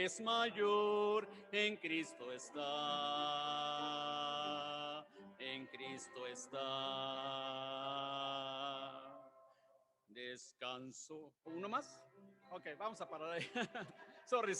es mayor, en Cristo está, en Cristo está. Descanso. ¿Uno más? Ok, vamos a parar ahí. Sorry.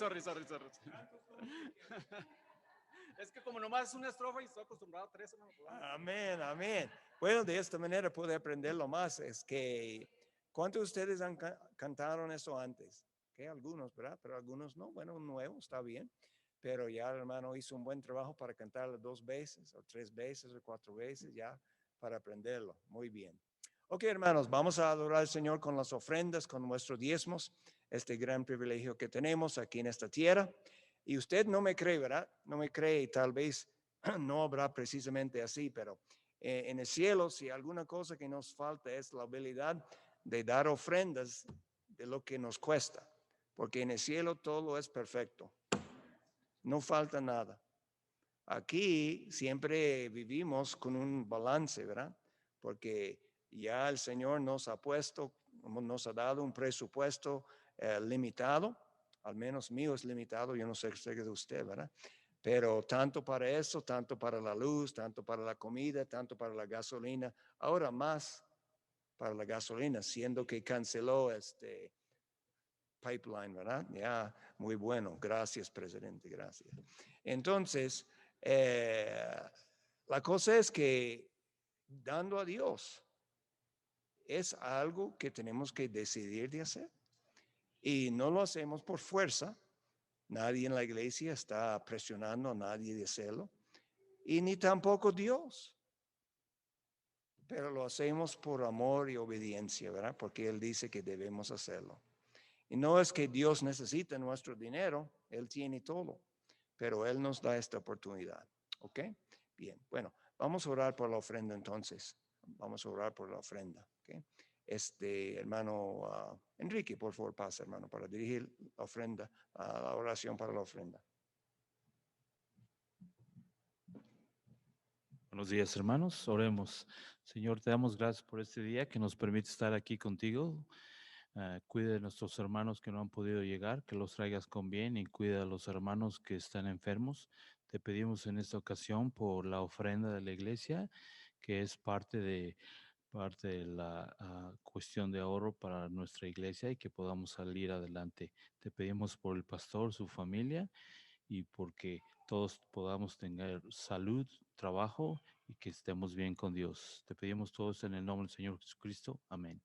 Es que como nomás es una estrofa y estoy acostumbrado a tres, hermano. Amén, amén. Bueno, de esta manera puede aprenderlo más. Es que, ¿cuántos de ustedes han cantaron eso antes? Que algunos, ¿verdad? Pero algunos no. Bueno, un nuevo está bien. Pero ya el hermano hizo un buen trabajo para cantarlo 2 veces, o 3 veces, o 4 veces, ya para aprenderlo. Muy bien. Ok, hermanos, vamos a adorar al Señor con las ofrendas, con nuestros diezmos, este gran privilegio que tenemos aquí en esta tierra. Y usted no me cree, ¿verdad? No me cree y tal vez no habrá precisamente así, pero en el cielo, si alguna cosa que nos falta es la habilidad de dar ofrendas de lo que nos cuesta, porque en el cielo todo es perfecto, no falta nada. Aquí siempre vivimos con un balance, ¿verdad? Porque ya el Señor nos ha puesto, nos ha dado un presupuesto limitado, al menos mío es limitado, yo no sé qué de usted, ¿verdad? Pero tanto para eso, tanto para la luz, tanto para la comida, tanto para la gasolina, ahora más para la gasolina, siendo que canceló este pipeline, ¿verdad? Ya, muy bueno, gracias, presidente, gracias. Entonces, la cosa es que dando a Dios es algo que tenemos que decidir de hacer y no lo hacemos por fuerza. Nadie en la iglesia está presionando a nadie de hacerlo y ni tampoco Dios, pero lo hacemos por amor y obediencia, ¿verdad? Porque Él dice que debemos hacerlo. Y no es que Dios necesite nuestro dinero, Él tiene todo, pero Él nos da esta oportunidad. ¿Ok? Bien, bueno, vamos a orar por la ofrenda entonces. Vamos a orar por la ofrenda. ¿Ok? Este hermano Enrique, por favor, pasa, hermano, para dirigir la ofrenda, la oración para la ofrenda. Buenos días, hermanos. Oremos. Señor, te damos gracias por este día que nos permite estar aquí contigo. Cuida de nuestros hermanos que no han podido llegar, que los traigas con bien y cuida a los hermanos que están enfermos. Te pedimos en esta ocasión por la ofrenda de la iglesia, que es parte de la cuestión de ahorro para nuestra iglesia y que podamos salir adelante. Te pedimos por el pastor, su familia y porque todos podamos tener salud, trabajo y que estemos bien con Dios. Te pedimos todos en el nombre del Señor Jesucristo. Amén.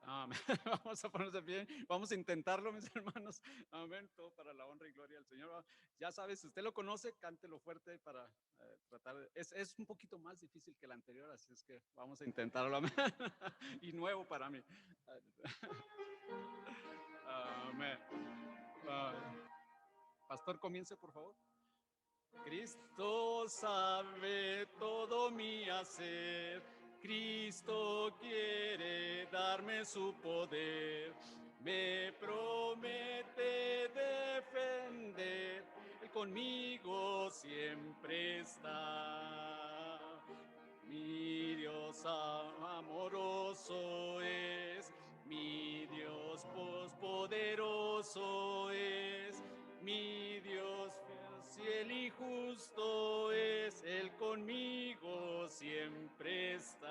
Amén. Vamos a ponernos de pie. Vamos a intentarlo, mis hermanos. Amén. Todo para la honra y gloria del Señor. Ya sabes, si usted lo conoce, cántelo fuerte para tratar. Es un poquito más difícil que el anterior, así es que vamos a intentarlo. Amén. Y nuevo para mí. Amén. Pastor, comience, por favor. Cristo sabe todo mi hacer. Cristo quiere darme su poder. Me promete defender. Él conmigo siempre está. Mi Dios amoroso es. Mi Dios poderoso es. Mi Dios fiel y justo es, Él conmigo siempre está.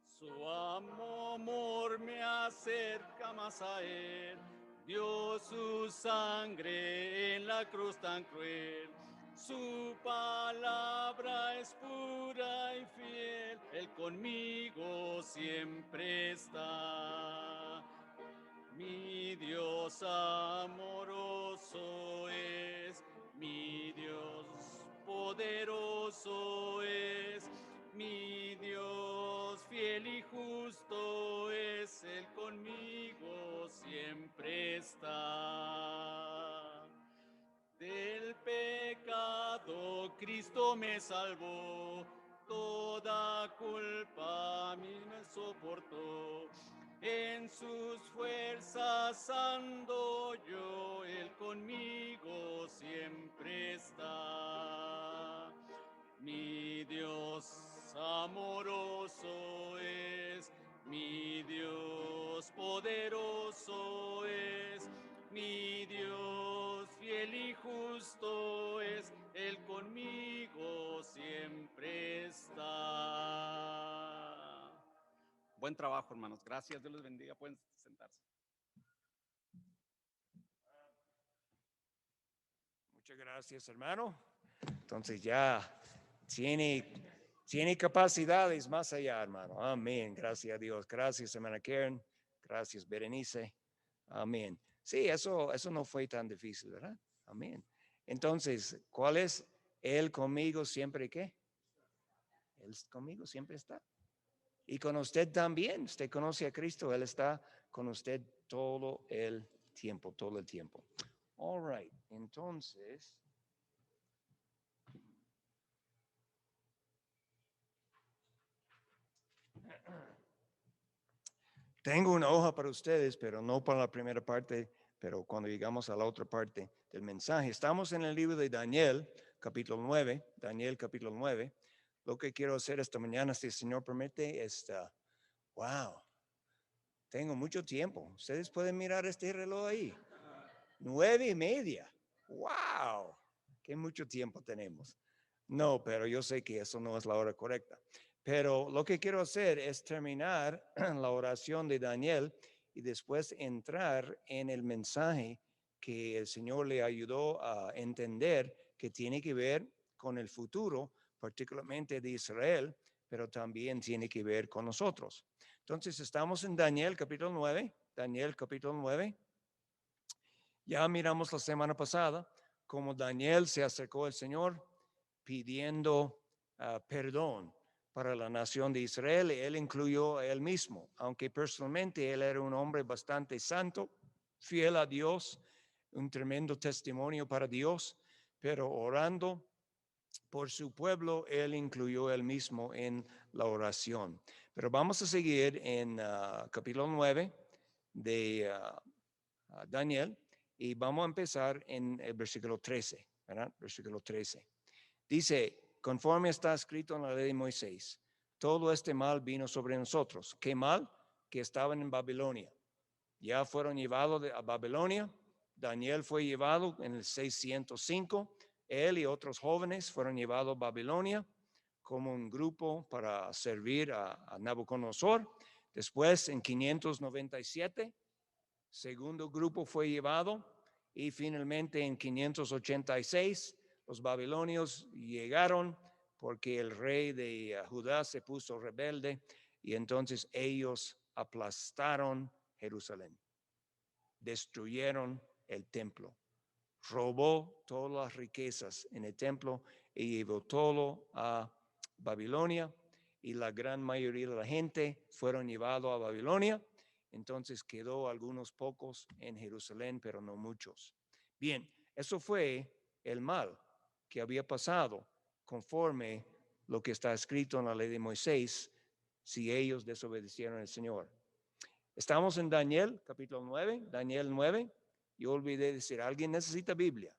Su amor me acerca más a Él, dio su sangre en la cruz tan cruel. Su palabra es pura y fiel, Él conmigo siempre está. Mi Dios amoroso es, mi Dios poderoso es, mi Dios fiel y justo es, Él conmigo siempre está. Del pecado Cristo me salvó, toda culpa a mí me soportó. En sus fuerzas ando yo, Él conmigo siempre está. Mi Dios amoroso es, mi Dios poderoso es, mi Dios fiel y justo es, Él conmigo siempre está. Buen trabajo, hermanos. Gracias. Dios les bendiga. Pueden sentarse. Muchas gracias, hermano. Entonces ya tiene capacidades más allá, hermano. Amén. Gracias a Dios. Gracias, hermana Karen. Gracias, Berenice. Amén. Sí, eso no fue tan difícil, ¿verdad? Amén. Entonces, ¿cuál es? Él conmigo siempre, ¿qué? Él conmigo siempre está. Y con usted también. Usted conoce a Cristo. Él está con usted todo el tiempo, todo el tiempo. All right. Entonces, tengo una hoja para ustedes, pero no para la primera parte, pero cuando llegamos a la otra parte del mensaje. Estamos en el libro de Daniel, capítulo 9. Daniel, capítulo 9. Lo que quiero hacer esta mañana, si el Señor permite, es, wow, tengo mucho tiempo. Ustedes pueden mirar este reloj ahí. 9:30. Wow, qué mucho tiempo tenemos. No, pero yo sé que eso no es la hora correcta. Pero lo que quiero hacer es terminar la oración de Daniel y después entrar en el mensaje que el Señor le ayudó a entender que tiene que ver con el futuro, particularmente de Israel, pero también tiene que ver con nosotros. Entonces estamos en Daniel capítulo 9, Daniel capítulo 9. Ya miramos la semana pasada cómo Daniel se acercó al Señor pidiendo perdón para la nación de Israel. Él incluyó a él mismo, aunque personalmente él era un hombre bastante santo, fiel a Dios, un tremendo testimonio para Dios, pero orando por su pueblo, él incluyó él mismo en la oración. Pero vamos a seguir en capítulo 9 de Daniel y vamos a empezar en el versículo 13, ¿verdad? Versículo 13. Dice, conforme está escrito en la ley de Moisés, todo este mal vino sobre nosotros. ¿Qué mal? Que estaban en Babilonia. Ya fueron llevados a Babilonia. Daniel fue llevado en el 605. Él y otros jóvenes fueron llevados a Babilonia como un grupo para servir a Nabucodonosor. Después, en 597, segundo grupo fue llevado y finalmente en 586 los babilonios llegaron porque el rey de Judá se puso rebelde Y entonces ellos aplastaron Jerusalén, destruyeron el templo, robó todas las riquezas en el templo y llevó todo a Babilonia, y la gran mayoría de la gente fueron llevados a Babilonia. Entonces quedó algunos pocos en Jerusalén, pero no muchos. Bien, eso fue el mal que había pasado conforme lo que está escrito en la ley de Moisés, si ellos desobedecieron al Señor. Estamos en Daniel, capítulo 9, Daniel 9. Yo olvidé decir, ¿alguien necesita Biblia?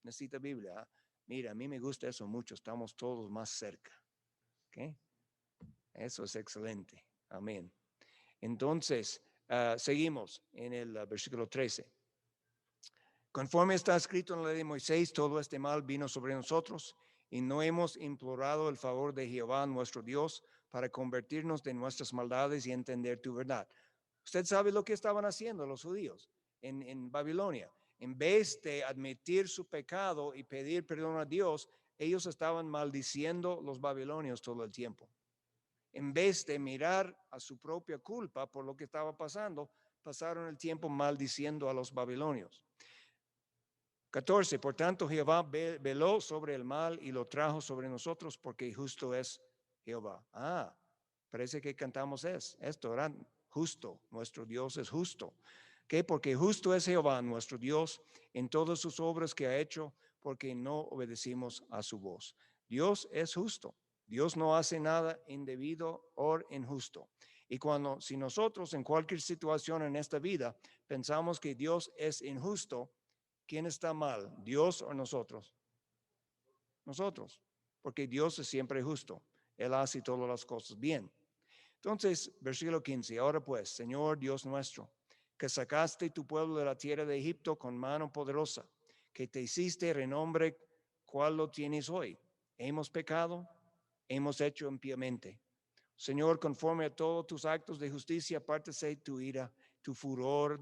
Necesita Biblia. ¿Ah? Mira, a mí me gusta eso mucho, estamos todos más cerca. ¿Okay? Eso es excelente. Amén. Entonces, seguimos en el versículo 13. Conforme está escrito en la ley de Moisés, todo este mal vino sobre nosotros y no hemos implorado el favor de Jehová nuestro Dios para convertirnos de nuestras maldades y entender tu verdad. Usted sabe lo que estaban haciendo los judíos en Babilonia. En vez de admitir su pecado y pedir perdón a Dios, ellos estaban maldiciendo los babilonios todo el tiempo. En vez de mirar a su propia culpa por lo que estaba pasando, pasaron el tiempo maldiciendo a los babilonios. 14. Por tanto, Jehová veló sobre el mal y lo trajo sobre nosotros, porque justo es Jehová. Parece que cantamos esto, ¿verdad? Justo, nuestro Dios es justo. ¿Qué? Porque justo es Jehová, nuestro Dios, en todas sus obras que ha hecho, porque no obedecimos a su voz. Dios es justo. Dios no hace nada indebido o injusto. Y si nosotros en cualquier situación en esta vida pensamos que Dios es injusto, ¿quién está mal? ¿Dios o nosotros? Nosotros, porque Dios es siempre justo. Él hace todas las cosas bien. Entonces, versículo 15, ahora pues, Señor Dios nuestro, que sacaste tu pueblo de la tierra de Egipto con mano poderosa, que te hiciste renombre, ¿cuál lo tienes hoy? Hemos pecado, hemos hecho impíamente. Señor, conforme a todos tus actos de justicia, apártese tu ira, tu furor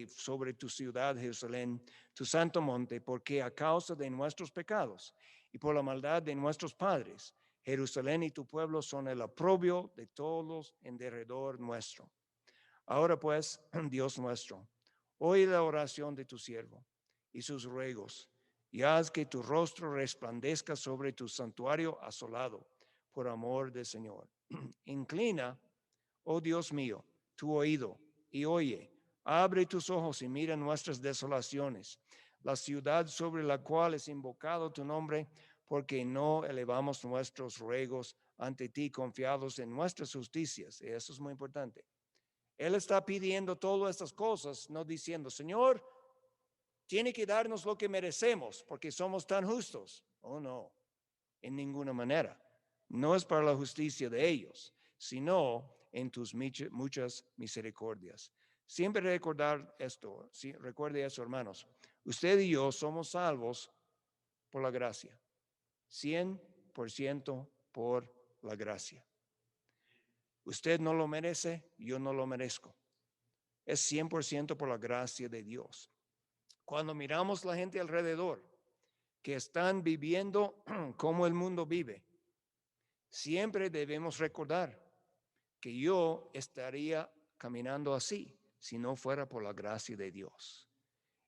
sobre tu ciudad, Jerusalén, tu santo monte, porque a causa de nuestros pecados y por la maldad de nuestros padres, Jerusalén y tu pueblo son el oprobio de todos en derredor nuestro. Ahora pues, Dios nuestro, oye la oración de tu siervo y sus ruegos, y haz que tu rostro resplandezca sobre tu santuario asolado, por amor del Señor. Inclina, oh Dios mío, tu oído y oye, abre tus ojos y mira nuestras desolaciones, la ciudad sobre la cual es invocado tu nombre, porque no elevamos nuestros ruegos ante ti confiados en nuestras justicias. Y eso es muy importante. Él está pidiendo todas estas cosas, no diciendo, Señor, tiene que darnos lo que merecemos porque somos tan justos. Oh, no, en ninguna manera. No es para la justicia de ellos, sino en tus muchas misericordias. Siempre recordar esto, ¿sí? Recuerde eso, hermanos. Usted y yo somos salvos por la gracia. 100% por la gracia. Usted no lo merece, yo no lo merezco. Es 100% por la gracia de Dios. Cuando miramos la gente alrededor que están viviendo como el mundo vive, siempre debemos recordar que yo estaría caminando así si no fuera por la gracia de Dios.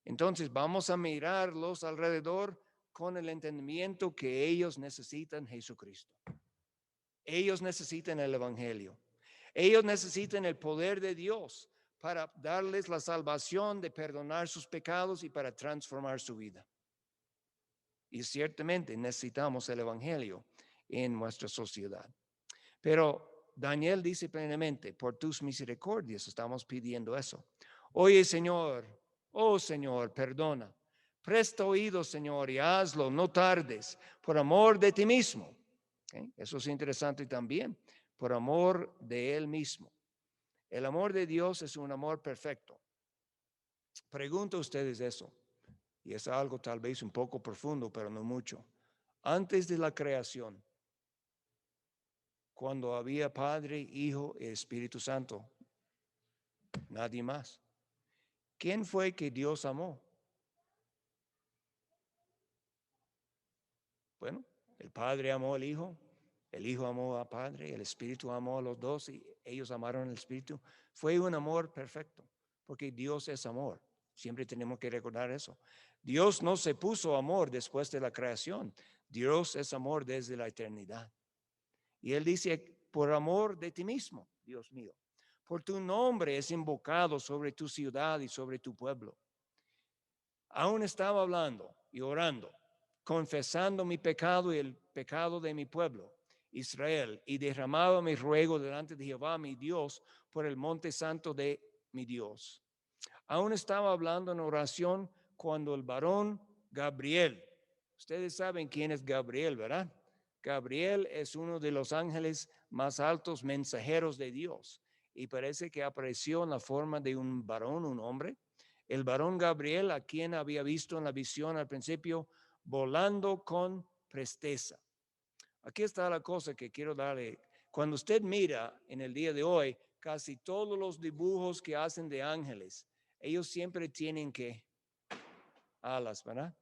Entonces vamos a mirarlos alrededor con el entendimiento que ellos necesitan Jesucristo. Ellos necesitan el Evangelio. Ellos necesitan el poder de Dios para darles la salvación de perdonar sus pecados y para transformar su vida. Y ciertamente necesitamos el Evangelio en nuestra sociedad. Pero Daniel dice plenamente, por tus misericordias estamos pidiendo eso. Oye, Señor, oh Señor, perdona. Presta oído, Señor, y hazlo, no tardes, por amor de ti mismo. ¿Okay? Eso es interesante también, por amor de Él mismo. El amor de Dios es un amor perfecto. Pregunto a ustedes eso, y es algo tal vez un poco profundo, pero no mucho. Antes de la creación, cuando había Padre, Hijo y Espíritu Santo, nadie más. ¿Quién fue que Dios amó? Bueno, el Padre amó al Hijo, El Hijo amó al Padre, el Espíritu amó a los dos y ellos amaron al Espíritu. Fue un amor perfecto, porque Dios es amor. Siempre tenemos que recordar eso. Dios no se puso amor después de la creación. Dios es amor desde la eternidad. Y Él dice, por amor de ti mismo, Dios mío, por tu nombre es invocado sobre tu ciudad y sobre tu pueblo. Aún estaba hablando y orando, confesando mi pecado y el pecado de mi pueblo, Israel, y derramaba mi ruego delante de Jehová, mi Dios, por el monte santo de mi Dios. Aún estaba hablando en oración cuando el varón Gabriel, ustedes saben quién es Gabriel, ¿verdad? Gabriel es uno de los ángeles más altos mensajeros de Dios y parece que apareció en la forma de un varón, un hombre. El varón Gabriel, a quien había visto en la visión al principio, volando con presteza. Aquí está la cosa que quiero darle. Cuando usted mira en el día de hoy, casi todos los dibujos que hacen de ángeles, ellos siempre tienen que alas, ¿verdad?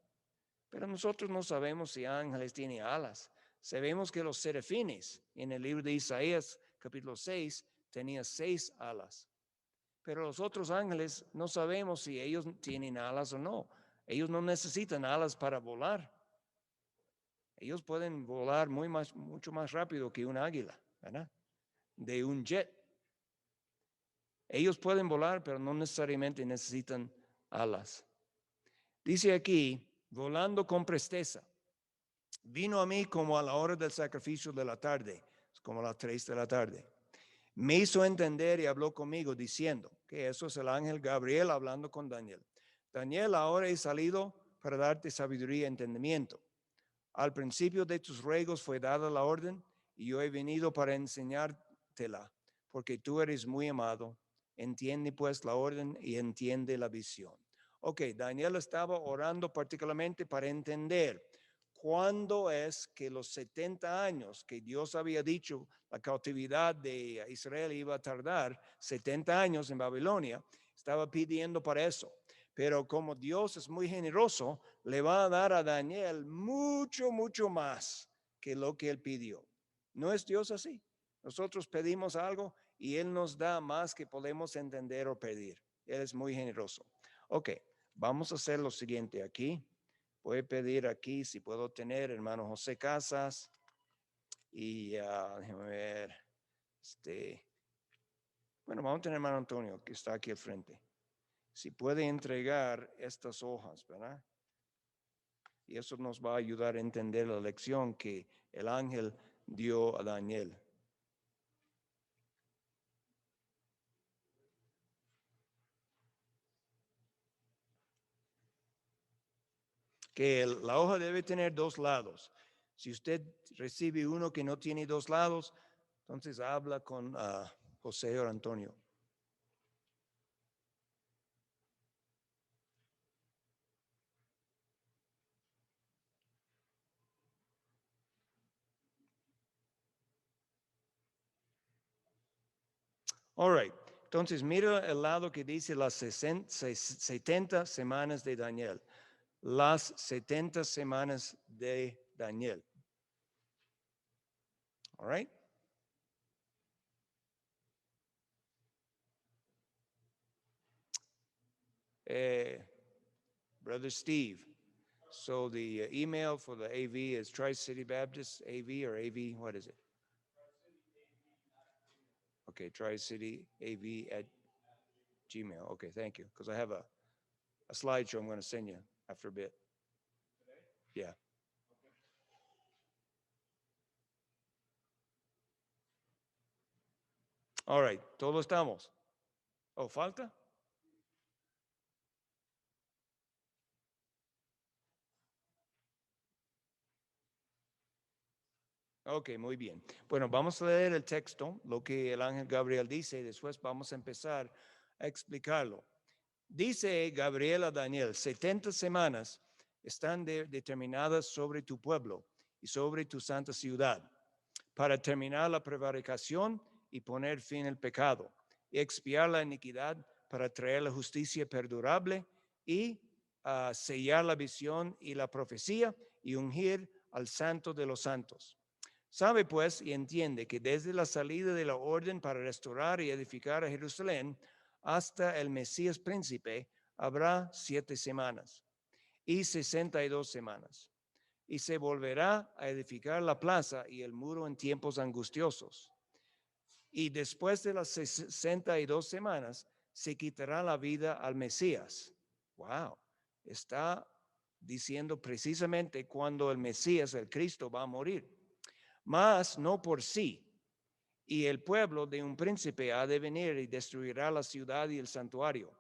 Pero nosotros no sabemos si ángeles tienen alas. Sabemos que los serafines en el libro de Isaías, capítulo 6, tenían 6 alas. Pero los otros ángeles no sabemos si ellos tienen alas o no. Ellos no necesitan alas para volar. Ellos pueden volar mucho más rápido que un águila, ¿verdad? De un jet. Ellos pueden volar, pero no necesariamente necesitan alas. Dice aquí, volando con presteza. Vino a mí como a la hora del sacrificio de la tarde, como a las 3 de la tarde. Me hizo entender y habló conmigo diciendo que eso es el ángel Gabriel hablando con Daniel. Daniel, ahora he salido para darte sabiduría y entendimiento. Al principio de tus ruegos fue dada la orden y yo he venido para enseñártela, porque tú eres muy amado. Entiende pues la orden y entiende la visión. Ok, Daniel estaba orando particularmente para entender cuándo es que los 70 años que Dios había dicho la cautividad de Israel iba a tardar, 70 años en Babilonia, estaba pidiendo para eso. Pero como Dios es muy generoso, le va a dar a Daniel mucho, mucho más que lo que él pidió. ¿No es Dios así? Nosotros pedimos algo y Él nos da más que podemos entender o pedir. Él es muy generoso. Ok, vamos a hacer lo siguiente aquí. Voy a pedir aquí si puedo tener hermano José Casas y déjame ver, bueno, vamos a tener hermano Antonio que está aquí al frente. Si puede entregar estas hojas, ¿verdad? Y eso nos va a ayudar a entender la lección que el ángel dio a Daniel. Que la hoja debe tener 2 lados. Si usted recibe uno que no tiene 2 lados, entonces habla con José o Antonio. All right. Entonces, mira el lado que dice las 70 semanas de Daniel. Las 70 semanas de Daniel. All right. Brother Steve. So the email for the AV is Tri-City Baptist AV or AV, what is it? Okay, Tri-City AV at Gmail. Okay, thank you. Because I have a slideshow I'm going to send you after a bit. Yeah. All right, todos estamos. Oh, falta? Ok, muy bien. Bueno, vamos a leer el texto, lo que el ángel Gabriel dice, y después vamos a empezar a explicarlo. Dice Gabriel a Daniel, 70 semanas están determinadas sobre tu pueblo y sobre tu santa ciudad, para terminar la prevaricación y poner fin al pecado, y expiar la iniquidad para traer la justicia perdurable y sellar la visión y la profecía y ungir al santo de los santos. Sabe pues y entiende que desde la salida de la orden para restaurar y edificar a Jerusalén hasta el Mesías príncipe habrá 7 semanas y 62 semanas. Y se volverá a edificar la plaza y el muro en tiempos angustiosos. Y después de las 62 semanas se quitará la vida al Mesías. Wow, está diciendo precisamente cuando el Mesías, el Cristo, va a morir. Mas no por sí. Y el pueblo de un príncipe ha de venir y destruirá la ciudad y el santuario.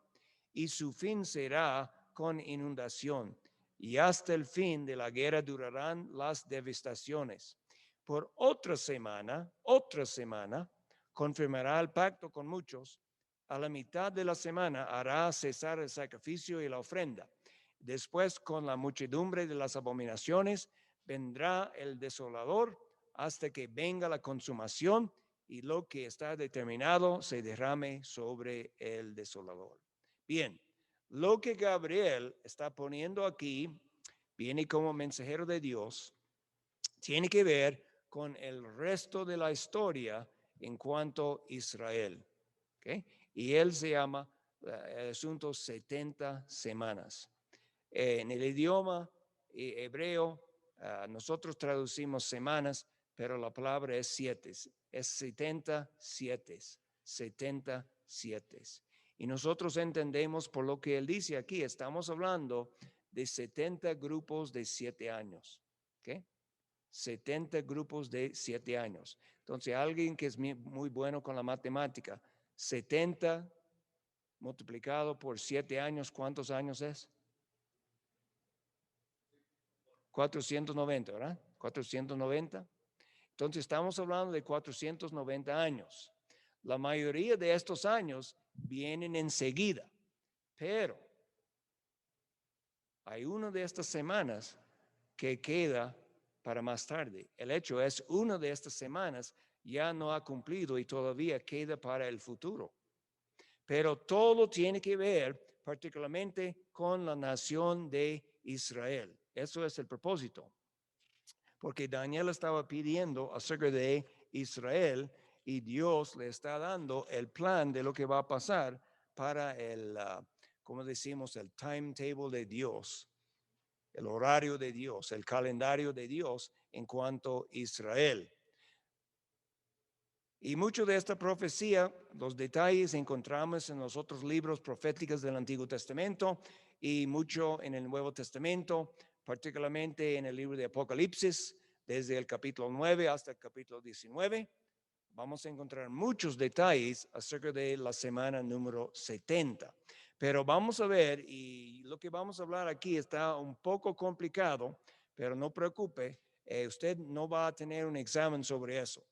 Y su fin será con inundación. Y hasta el fin de la guerra durarán las devastaciones. Por otra semana, confirmará el pacto con muchos. A la mitad de la semana hará cesar el sacrificio y la ofrenda. Después, con la muchedumbre de las abominaciones, vendrá el desolador hasta que venga la consumación y lo que está determinado se derrame sobre el desolador. Bien, lo que Gabriel está poniendo aquí, viene como mensajero de Dios, tiene que ver con el resto de la historia en cuanto a Israel. ¿Okay? Y él se llama el asunto 70 semanas. En el idioma hebreo, nosotros traducimos semanas, pero la palabra es 7, es 77, 77. Y nosotros entendemos por lo que él dice aquí, estamos hablando de 70 grupos de 7 años. ¿Okay? 70 grupos de 7 años. Entonces, alguien que es muy bueno con la matemática, 70 multiplicado por 7 años, ¿cuántos años es? 490, ¿verdad? 490. Entonces estamos hablando de 490 años. La mayoría de estos años vienen enseguida, pero hay una de estas semanas que queda para más tarde. El hecho es, una de estas semanas ya no ha cumplido y todavía queda para el futuro. Pero todo tiene que ver particularmente con la nación de Israel. Eso es el propósito. Porque Daniel estaba pidiendo acerca de Israel y Dios le está dando el plan de lo que va a pasar para el, como decimos, el timetable de Dios, el horario de Dios, el calendario de Dios en cuanto a Israel. Y mucho de esta profecía, los detalles encontramos en los otros libros proféticos del Antiguo Testamento y mucho en el Nuevo Testamento, particularmente en el libro de Apocalipsis, desde el capítulo 9 hasta el capítulo 19. Vamos a encontrar muchos detalles acerca de la semana número 70. Pero vamos a ver, y lo que vamos a hablar aquí está un poco complicado, pero no preocupe, usted no va a tener un examen sobre eso.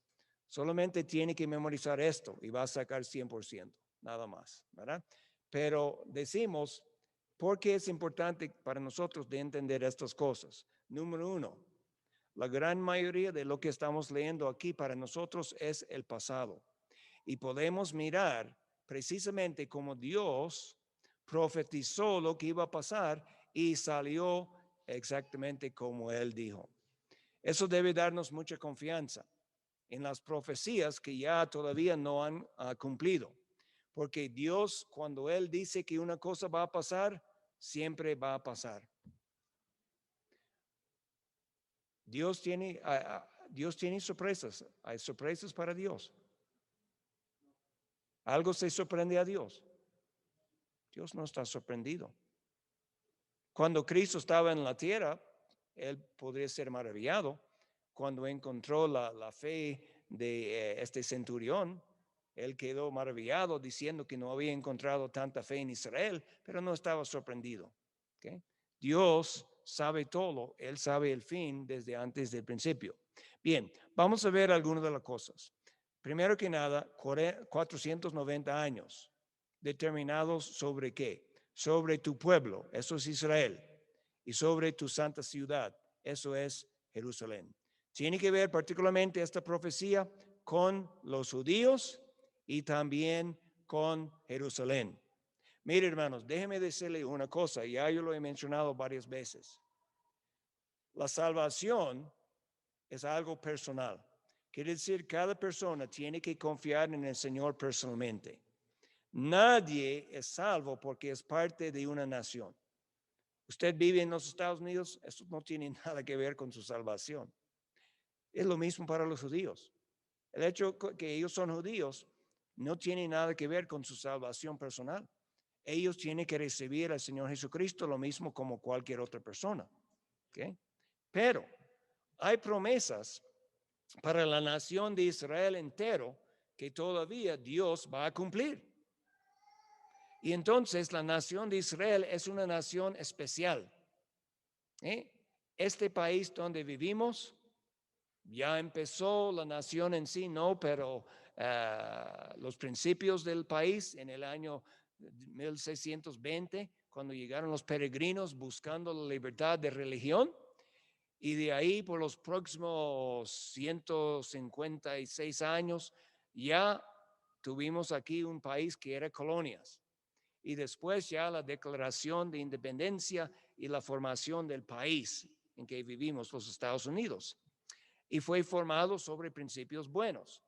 Solamente tiene que memorizar esto y va a sacar 100%, nada más, ¿verdad? Pero decimos, ¿por qué es importante para nosotros de entender estas cosas? Número 1, la gran mayoría de lo que estamos leyendo aquí para nosotros es el pasado. Y podemos mirar precisamente cómo Dios profetizó lo que iba a pasar y salió exactamente como Él dijo. Eso debe darnos mucha confianza en las profecías que ya todavía no han cumplido. Porque Dios, cuando Él dice que una cosa va a pasar, siempre va a pasar. Dios tiene sorpresas. Hay sorpresas para Dios. ¿Algo se sorprende a Dios? Dios no está sorprendido. Cuando Cristo estaba en la tierra, Él podría ser maravillado. Cuando encontró la fe de este centurión, él quedó maravillado diciendo que no había encontrado tanta fe en Israel, pero no estaba sorprendido. ¿Okay? Dios sabe todo, Él sabe el fin desde antes del principio. Bien, vamos a ver algunas de las cosas. Primero que nada, 490 años, determinados sobre qué? Sobre tu pueblo, eso es Israel, y sobre tu santa ciudad, eso es Jerusalén. Tiene que ver particularmente esta profecía con los judíos y también con Jerusalén. Mire, hermanos, déjeme decirle una cosa, ya yo lo he mencionado varias veces. La salvación es algo personal. Quiere decir, cada persona tiene que confiar en el Señor personalmente. Nadie es salvo porque es parte de una nación. Usted vive en los Estados Unidos, eso no tiene nada que ver con su salvación. Es lo mismo para los judíos. El hecho que ellos son judíos no tiene nada que ver con su salvación personal. Ellos tienen que recibir al Señor Jesucristo lo mismo como cualquier otra persona. ¿Okay? Pero hay promesas para la nación de Israel entero que todavía Dios va a cumplir. Y entonces la nación de Israel es una nación especial. Este país donde vivimos, ya empezó la nación en sí, no, pero los principios del país en el año 1620, cuando llegaron los peregrinos buscando la libertad de religión, y de ahí por los próximos 156 años ya tuvimos aquí un país que era colonias. Y después ya la declaración de independencia y la formación del país en que vivimos, los Estados Unidos. Y fue formado sobre principios buenos.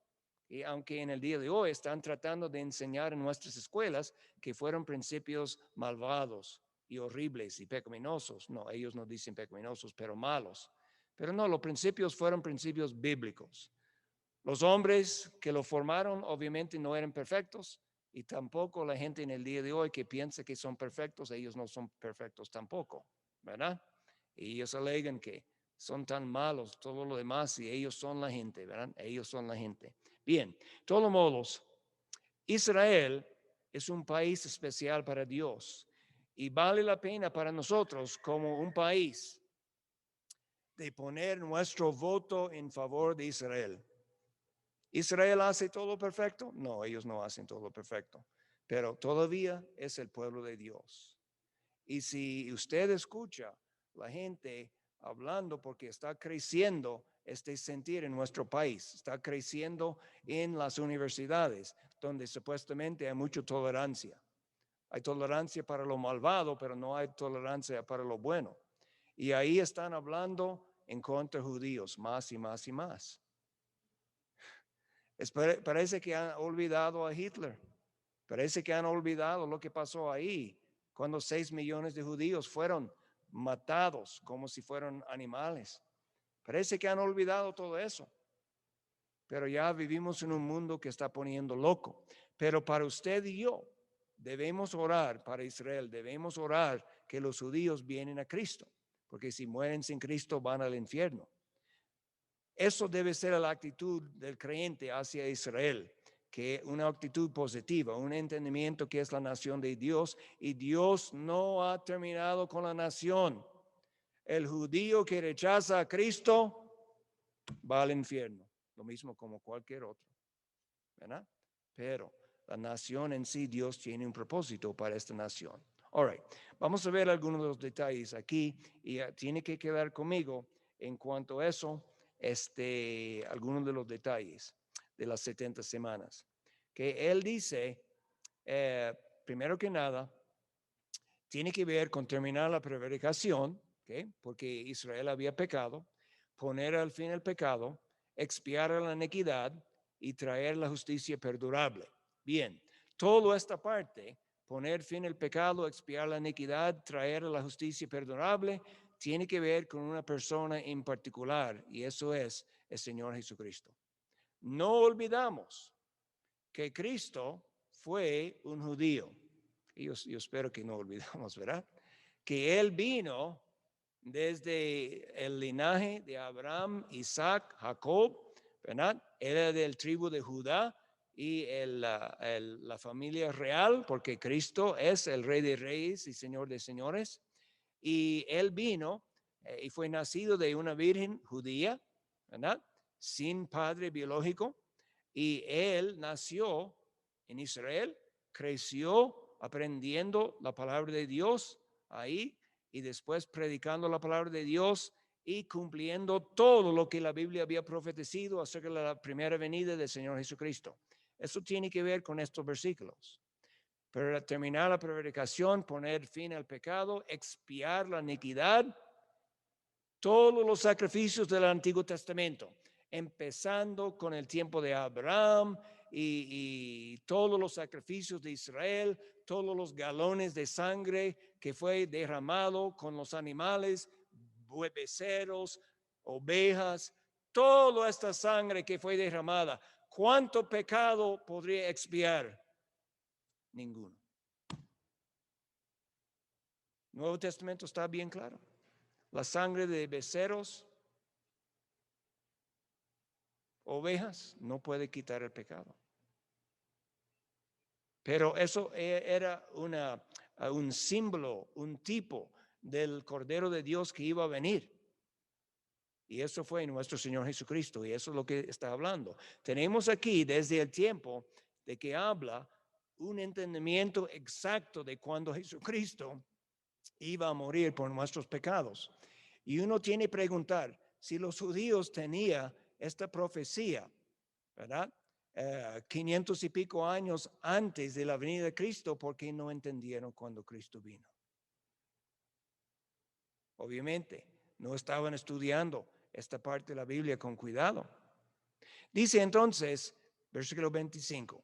Y aunque en el día de hoy están tratando de enseñar en nuestras escuelas que fueron principios malvados y horribles y pecaminosos. No, ellos no dicen pecaminosos, pero malos. Pero no, los principios fueron principios bíblicos. Los hombres que lo formaron obviamente no eran perfectos y tampoco la gente en el día de hoy que piensa que son perfectos, ellos no son perfectos tampoco, ¿verdad? Y ellos alegan que son tan malos, todo lo demás, y ellos son la gente, ¿verdad? Ellos son la gente. Bien, de todos modos, Israel es un país especial para Dios y vale la pena para nosotros como un país de poner nuestro voto en favor de Israel. ¿Israel hace todo perfecto? No, ellos no hacen todo perfecto, pero todavía es el pueblo de Dios. Y si usted escucha la gente hablando porque está creciendo este sentir en nuestro país, está creciendo en las universidades, donde supuestamente hay mucha tolerancia. Hay tolerancia para lo malvado, pero no hay tolerancia para lo bueno. Y ahí están hablando en contra de judíos, más y más y más. Parece que han olvidado a Hitler. Parece que han olvidado lo que pasó ahí, cuando 6 millones de judíos fueron matados como si fueran animales. Parece que han olvidado todo eso. Pero ya vivimos en un mundo que está poniendo loco. Pero para usted y yo, debemos orar para Israel, debemos orar que los judíos vienen a Cristo, porque si mueren sin Cristo van al infierno. Eso debe ser la actitud del creyente hacia Israel, que una actitud positiva, un entendimiento que es la nación de Dios y Dios no ha terminado con la nación. El judío que rechaza a Cristo va al infierno, lo mismo como cualquier otro, ¿verdad? Pero la nación en sí, Dios tiene un propósito para esta nación. All right, vamos a ver algunos de los detalles aquí y tiene que quedar conmigo en cuanto a eso. Algunos de los detalles de las 70 semanas. Que él dice, primero que nada, tiene que ver con terminar la prevaricación, ¿okay? Porque Israel había pecado, poner al fin el pecado, expiar la iniquidad y traer la justicia perdurable. Bien, toda esta parte, poner fin al pecado, expiar la iniquidad, traer la justicia perdurable, tiene que ver con una persona en particular y eso es el Señor Jesucristo. No olvidamos que Cristo fue un judío. Yo espero que no olvidamos, ¿verdad? Que Él vino desde el linaje de Abraham, Isaac, Jacob, ¿verdad? Era del tribu de Judá y la familia real, porque Cristo es el Rey de Reyes y Señor de Señores. Y Él vino y fue nacido de una virgen judía, ¿verdad? Sin padre biológico. Y Él nació en Israel, creció aprendiendo la palabra de Dios ahí y después predicando la palabra de Dios y cumpliendo todo lo que la Biblia había profetizado acerca de la primera venida del Señor Jesucristo. Eso tiene que ver con estos versículos. Para terminar la prevaricación, poner fin al pecado, expiar la iniquidad, todos los sacrificios del Antiguo Testamento. empezando con el tiempo de Abraham y todos los sacrificios de Israel, todos los galones de sangre que fue derramado con los animales, becerros, ovejas, toda esta sangre que fue derramada. ¿Cuánto pecado podría expiar? Ninguno. Nuevo Testamento está bien claro. La sangre de becerros, ovejas, no puede quitar el pecado. Pero eso era un símbolo, un tipo del Cordero de Dios que iba a venir. Y eso fue nuestro Señor Jesucristo, y eso es lo que está hablando. Tenemos aquí desde el tiempo de que habla un entendimiento exacto de cuando Jesucristo iba a morir por nuestros pecados. Y uno tiene que preguntar si los judíos tenían esta profecía, ¿verdad? 500 y pico años antes de la venida de Cristo, porque no entendieron cuando Cristo vino. Obviamente, no estaban estudiando esta parte de la Biblia con cuidado. Dice entonces, versículo 25,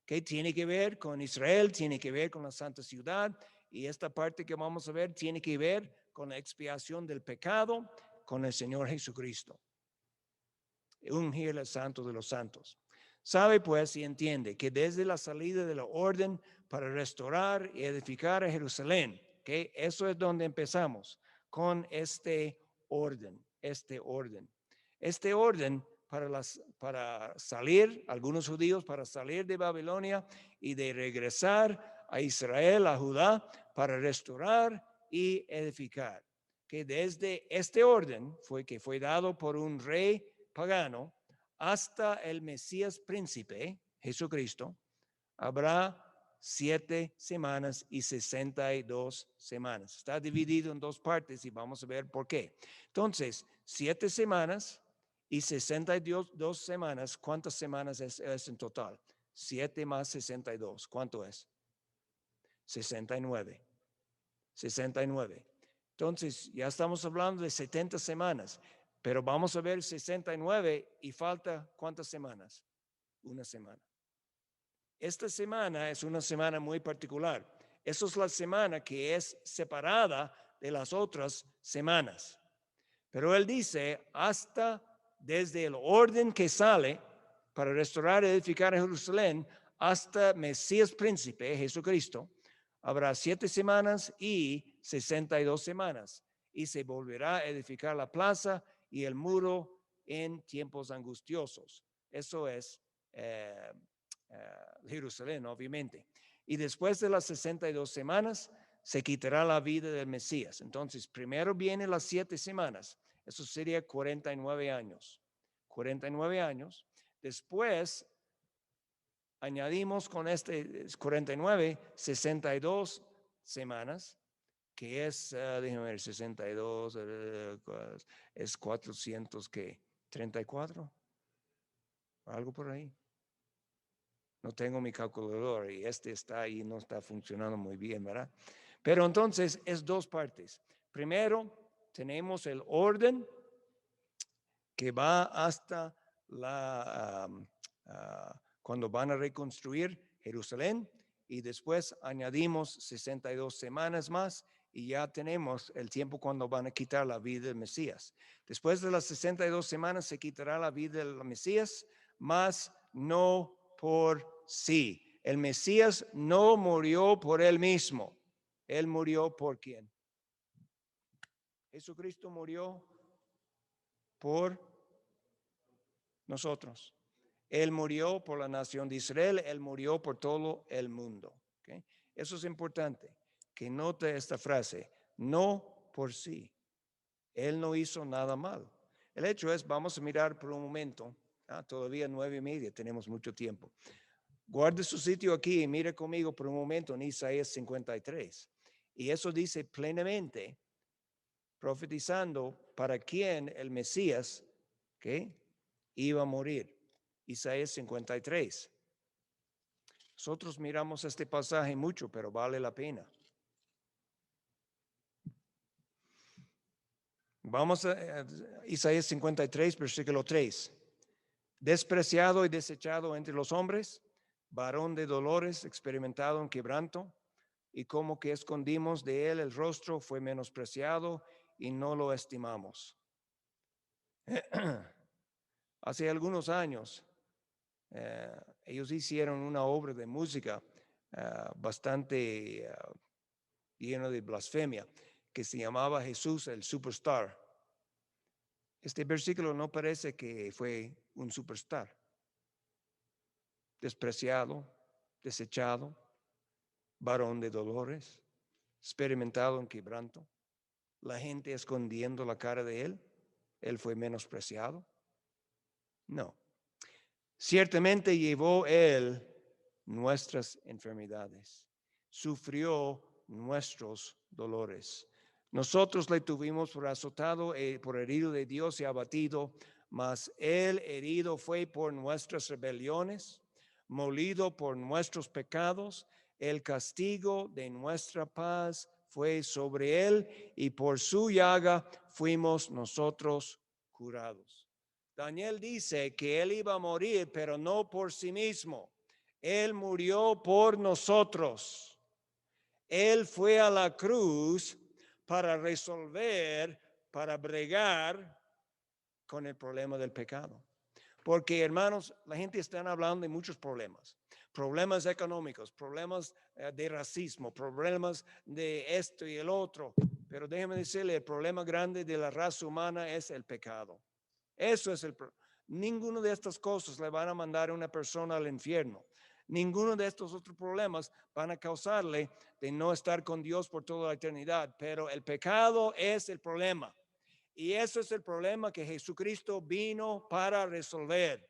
que tiene que ver con Israel, tiene que ver con la santa ciudad, y esta parte que vamos a ver tiene que ver con la expiación del pecado, con el Señor Jesucristo. Ungir al santo de los santos. Sabe pues y entiende que desde la salida de la orden para restaurar y edificar a Jerusalén, que eso es donde empezamos, con este orden. Para salir, algunos judíos para salir de Babilonia y de regresar a Israel, a Judá, para restaurar y edificar. Que desde este orden fue dado por un rey pagano hasta el Mesías príncipe, Jesucristo, habrá 7 semanas y 62 semanas. Está dividido en dos partes y vamos a ver por qué. Entonces, 7 semanas y 62 semanas. ¿Cuántas semanas es en total? 7 más 62. ¿Cuánto es? 69. 69. Entonces, ya estamos hablando de 70 semanas, pero vamos a ver 69 y falta ¿cuántas semanas? Una semana. Esta semana es una semana muy particular. Esa es la semana que es separada de las otras semanas. Pero él dice, hasta desde el orden que sale para restaurar y edificar a Jerusalén, hasta Mesías príncipe, Jesucristo, habrá 7 semanas y 62 semanas. Y se volverá a edificar la plaza y el muro en tiempos angustiosos. Eso es Jerusalén, obviamente. Y después de las 62 semanas, se quitará la vida del Mesías. Entonces, primero vienen las 7 semanas. Eso sería 49 años. 49 años. Después, añadimos con este 49, 62 semanas, que es, déjame ver, 62, es 400, ¿qué? 34, algo por ahí. No tengo mi calculador y está ahí, no está funcionando muy bien, ¿verdad? Pero entonces es dos partes. Primero, tenemos el orden que va hasta cuando van a reconstruir Jerusalén, y después añadimos 62 semanas más y ya tenemos el tiempo cuando van a quitar la vida del Mesías. Después de las 62 semanas se quitará la vida del Mesías, mas no por sí. El Mesías no murió por él mismo. Él murió por quién? Jesucristo murió por nosotros. Él murió por la nación de Israel, Él murió por todo el mundo. ¿Okay? Eso es importante, que note esta frase, no por sí. Él no hizo nada malo. El hecho es, vamos a mirar por un momento, todavía 9:30, tenemos mucho tiempo. Guarde su sitio aquí y mire conmigo por un momento en Isaías 53. Y eso dice plenamente, profetizando para quién el Mesías iba a morir. Isaías 53. Nosotros miramos este pasaje mucho, pero vale la pena. Vamos a Isaías 53, versículo 3. despreciado y desechado entre los hombres, varón de dolores, experimentado en quebranto, y como que escondimos de él el rostro, fue menospreciado y no lo estimamos. Hace algunos años, ellos hicieron una obra de música bastante lleno de blasfemia, que se llamaba Jesús el Superstar. Este versículo no parece que fue un superstar. Despreciado, desechado, varón de dolores, experimentado en quebranto, la gente escondiendo la cara de él fue menospreciado. No. Ciertamente llevó él nuestras enfermedades, sufrió nuestros dolores. Nosotros le tuvimos por azotado, por herido de Dios y abatido, mas él herido fue por nuestras rebeliones, molido por nuestros pecados. El castigo de nuestra paz fue sobre él y por su llaga fuimos nosotros curados. Daniel dice que él iba a morir, pero no por sí mismo. Él murió por nosotros. Él fue a la cruz para resolver, para bregar con el problema del pecado. Porque, hermanos, la gente está hablando de muchos problemas. Problemas económicos, problemas de racismo, problemas de esto y el otro. Pero déjeme decirle, el problema grande de la raza humana es el pecado. Eso es el problema. Ninguna de estas cosas le van a mandar a una persona al infierno. Ninguno de estos otros problemas van a causarle de no estar con Dios por toda la eternidad. Pero el pecado es el problema. Y eso es el problema que Jesucristo vino para resolver.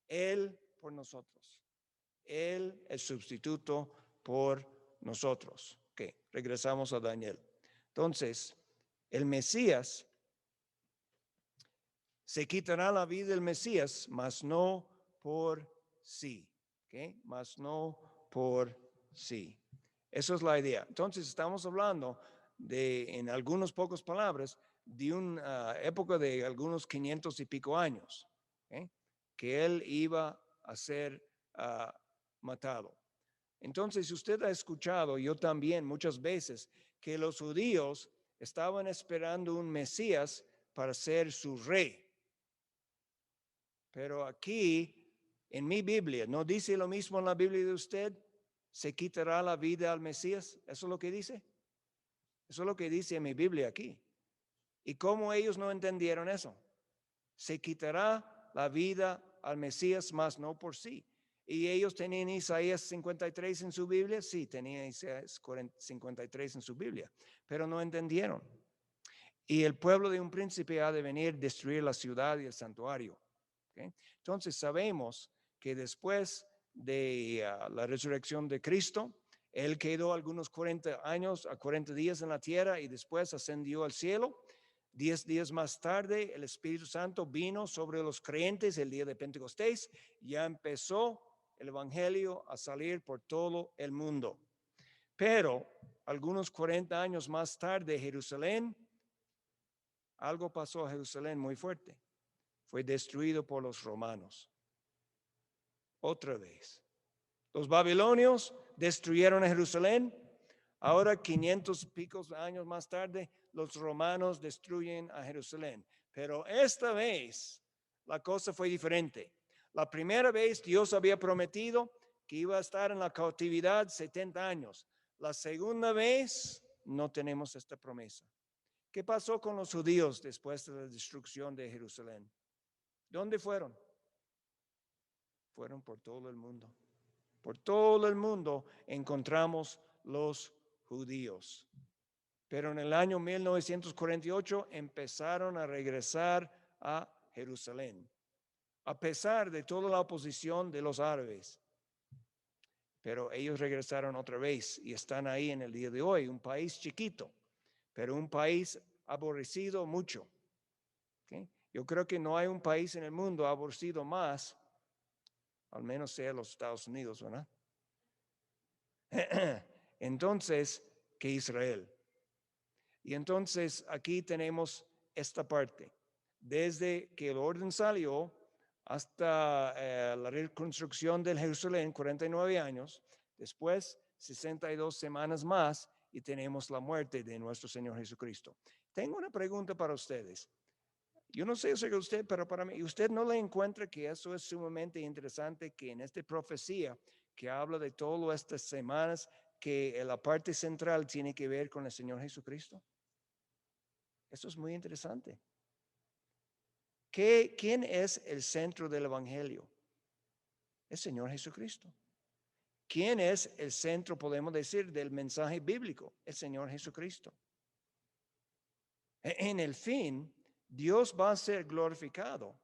Él por nosotros. Él el sustituto por nosotros. Ok, regresamos a Daniel. Entonces, el Mesías, se quitará la vida del Mesías, mas no por sí. ¿Okay? Mas no por sí. Esa es la idea. Entonces estamos hablando de, en algunas pocas palabras, de una época de algunos 500 y pico años, ¿okay? Que él iba a ser matado. Entonces usted ha escuchado, yo también muchas veces, que los judíos estaban esperando un Mesías para ser su rey. Pero aquí, en mi Biblia, ¿no dice lo mismo en la Biblia de usted? ¿Se quitará la vida al Mesías? ¿Eso es lo que dice? Eso es lo que dice en mi Biblia aquí. ¿Y cómo ellos no entendieron eso? Se quitará la vida al Mesías, mas no por sí. ¿Y ellos tenían Isaías 53 en su Biblia? Sí, tenían Isaías 53 en su Biblia, pero no entendieron. Y el pueblo de un príncipe ha de venir a destruir la ciudad y el santuario. ¿Okay? Entonces sabemos que después de la resurrección de Cristo, él quedó algunos 40 años, a 40 días en la tierra y después ascendió al cielo. 10 días más tarde, el Espíritu Santo vino sobre los creyentes el día de Pentecostés. Ya empezó el Evangelio a salir por todo el mundo. Pero algunos 40 años más tarde, Jerusalén, algo pasó a Jerusalén muy fuerte. Fue destruido por los romanos. Otra vez. Los babilonios destruyeron a Jerusalén. Ahora, 500 picos años más tarde, los romanos destruyen a Jerusalén. Pero esta vez la cosa fue diferente. La primera vez Dios había prometido que iba a estar en la cautividad 70 años. La segunda vez no tenemos esta promesa. ¿Qué pasó con los judíos después de la destrucción de Jerusalén? ¿Dónde fueron? Fueron por todo el mundo. Por todo el mundo encontramos los judíos. Pero en el año 1948 empezaron a regresar a Jerusalén, a pesar de toda la oposición de los árabes. Pero ellos regresaron otra vez y están ahí en el día de hoy, un país chiquito, pero un país aborrecido mucho. ¿Okay? Yo creo que no hay un país en el mundo aborrecido más, al menos sea los Estados Unidos, ¿verdad? Entonces, que Israel. Y entonces aquí tenemos esta parte. Desde que el orden salió, hasta la reconstrucción del Jerusalén, 49 años. Después, 62 semanas más y tenemos la muerte de nuestro Señor Jesucristo. Tengo una pregunta para ustedes. Yo no sé si usted, pero para mí, ¿usted no le encuentra que eso es sumamente interesante, que en esta profecía que habla de todas estas semanas, que la parte central tiene que ver con el Señor Jesucristo? Eso es muy interesante. ¿Quién es el centro del Evangelio? El Señor Jesucristo. ¿Quién es el centro, podemos decir, del mensaje bíblico? El Señor Jesucristo. En el fin, Dios va a ser glorificado,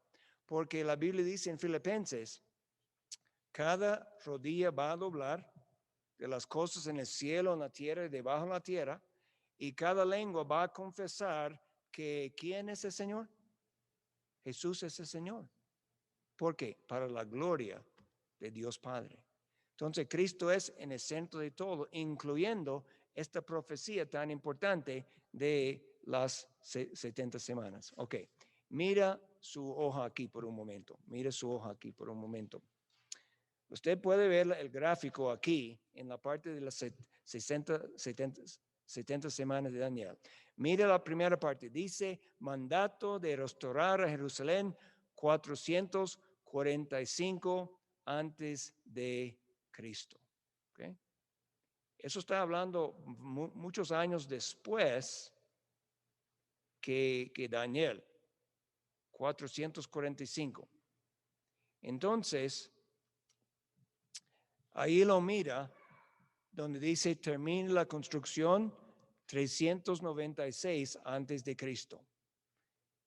porque la Biblia dice en Filipenses, cada rodilla va a doblar de las cosas en el cielo, en la tierra y debajo de la tierra, y cada lengua va a confesar que ¿quién es el Señor? Jesús es el Señor. ¿Por qué? Para la gloria de Dios Padre. Entonces, Cristo es en el centro de todo, incluyendo esta profecía tan importante de las 70 semanas. Ok, mira su hoja aquí por un momento. Mira su hoja aquí por un momento. Usted puede ver el gráfico aquí en la parte de las 70 semanas de Daniel. Mira la primera parte. Dice, mandato de restaurar a Jerusalén 445 antes de Cristo. ¿Okay? Eso está hablando muchos años después que Daniel, 445. Entonces, ahí lo mira, donde dice termina la construcción 396 antes de Cristo.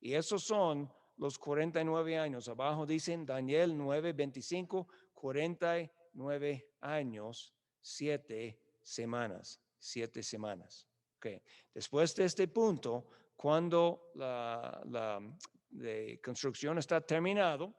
Y esos son los 49 años. Abajo dicen Daniel 9:25, 49 años, 7 semanas. 7 semanas. Okay. Después de este punto, cuando la construcción está terminado,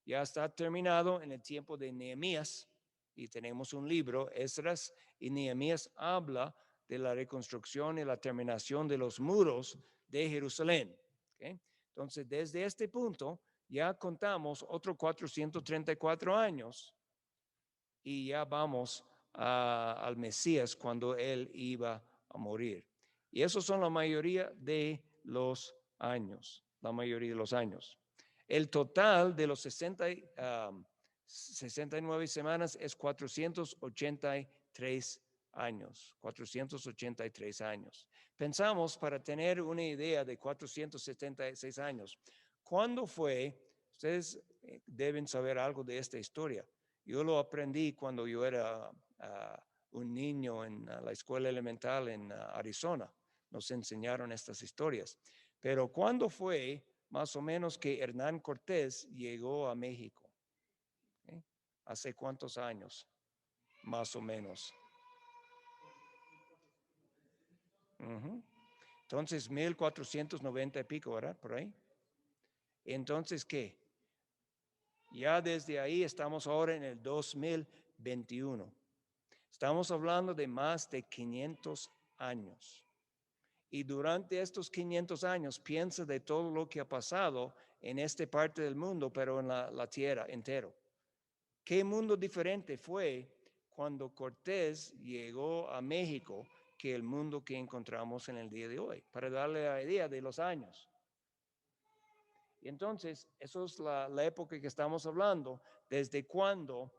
ya está terminado en el tiempo de Nehemías, y tenemos un libro, Esdras, y Nehemías habla de la reconstrucción y la terminación de los muros de Jerusalén. ¿Okay? Entonces, desde este punto, ya contamos otros 434 años y ya vamos al Mesías cuando él iba a morir. Y esos son la mayoría de los años, la mayoría de los años. El total de los 69 semanas es 483 años, 483 años. Pensamos, para tener una idea de 476 años, ¿cuándo fue? Ustedes deben saber algo de esta historia. Yo lo aprendí cuando yo era un niño en la escuela elemental en Arizona. Nos enseñaron estas historias. Pero ¿cuándo fue más o menos que Hernán Cortés llegó a México? ¿Okay? ¿Hace cuántos años? Más o menos. Entonces, 1490 y pico, ¿verdad? Por ahí. Entonces, ¿qué? Ya desde ahí estamos ahora en el 2021. Estamos hablando de más de 500 años. Y durante estos 500 años, piensa de todo lo que ha pasado en esta parte del mundo, pero en la tierra entero. ¿Qué mundo diferente fue cuando Cortés llegó a México que el mundo que encontramos en el día de hoy? Para darle la idea de los años. Y entonces, eso es la época que estamos hablando, desde cuando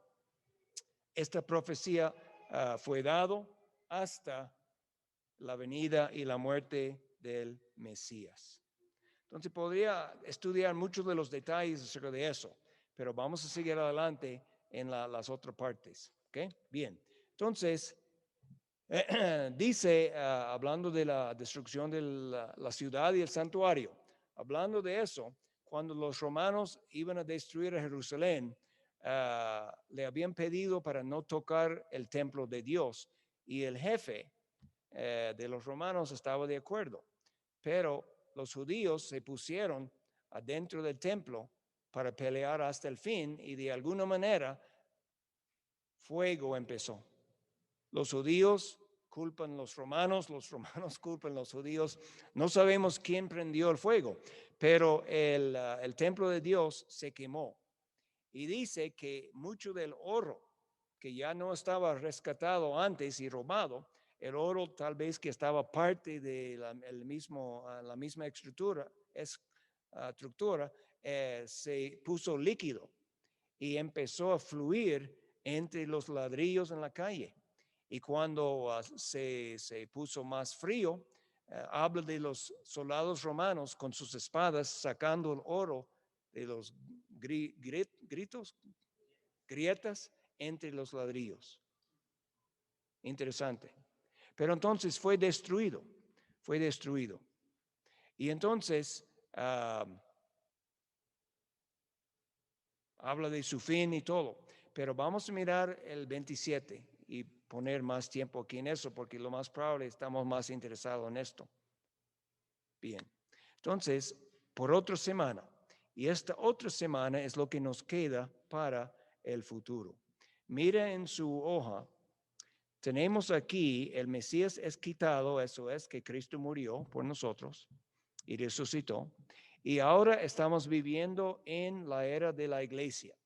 esta profecía fue dado hasta la venida y la muerte del Mesías. Entonces podría estudiar muchos de los detalles acerca de eso, pero vamos a seguir adelante en las otras partes. ¿Okay? Bien, entonces dice, hablando de la destrucción de la ciudad y el santuario, hablando de eso, cuando los romanos iban a destruir a Jerusalén, le habían pedido para no tocar el templo de Dios, y el jefe de los romanos estaba de acuerdo, pero los judíos se pusieron adentro del templo para pelear hasta el fin, y de alguna manera fuego empezó. Los judíos culpan a los romanos culpan a los judíos. No sabemos quién prendió el fuego, pero el templo de Dios se quemó Y dice que mucho del oro que ya no estaba rescatado antes y robado, el oro tal vez que estaba parte de la misma estructura, se puso líquido y empezó a fluir entre los ladrillos en la calle. Y cuando se puso más frío, habla de los soldados romanos con sus espadas sacando el oro de los grietas entre los ladrillos. Interesante. Pero entonces fue destruido. Y entonces habla de su fin y todo. Pero vamos a mirar el 27 y poner más tiempo aquí en eso, porque lo más probable estamos más interesados en esto. Bien. Entonces, por otra semana. Y esta otra semana es lo que nos queda para el futuro. Mira en su hoja. Tenemos aquí, el Mesías es quitado, eso es que Cristo murió por nosotros y resucitó. Y ahora estamos viviendo en la era de la iglesia,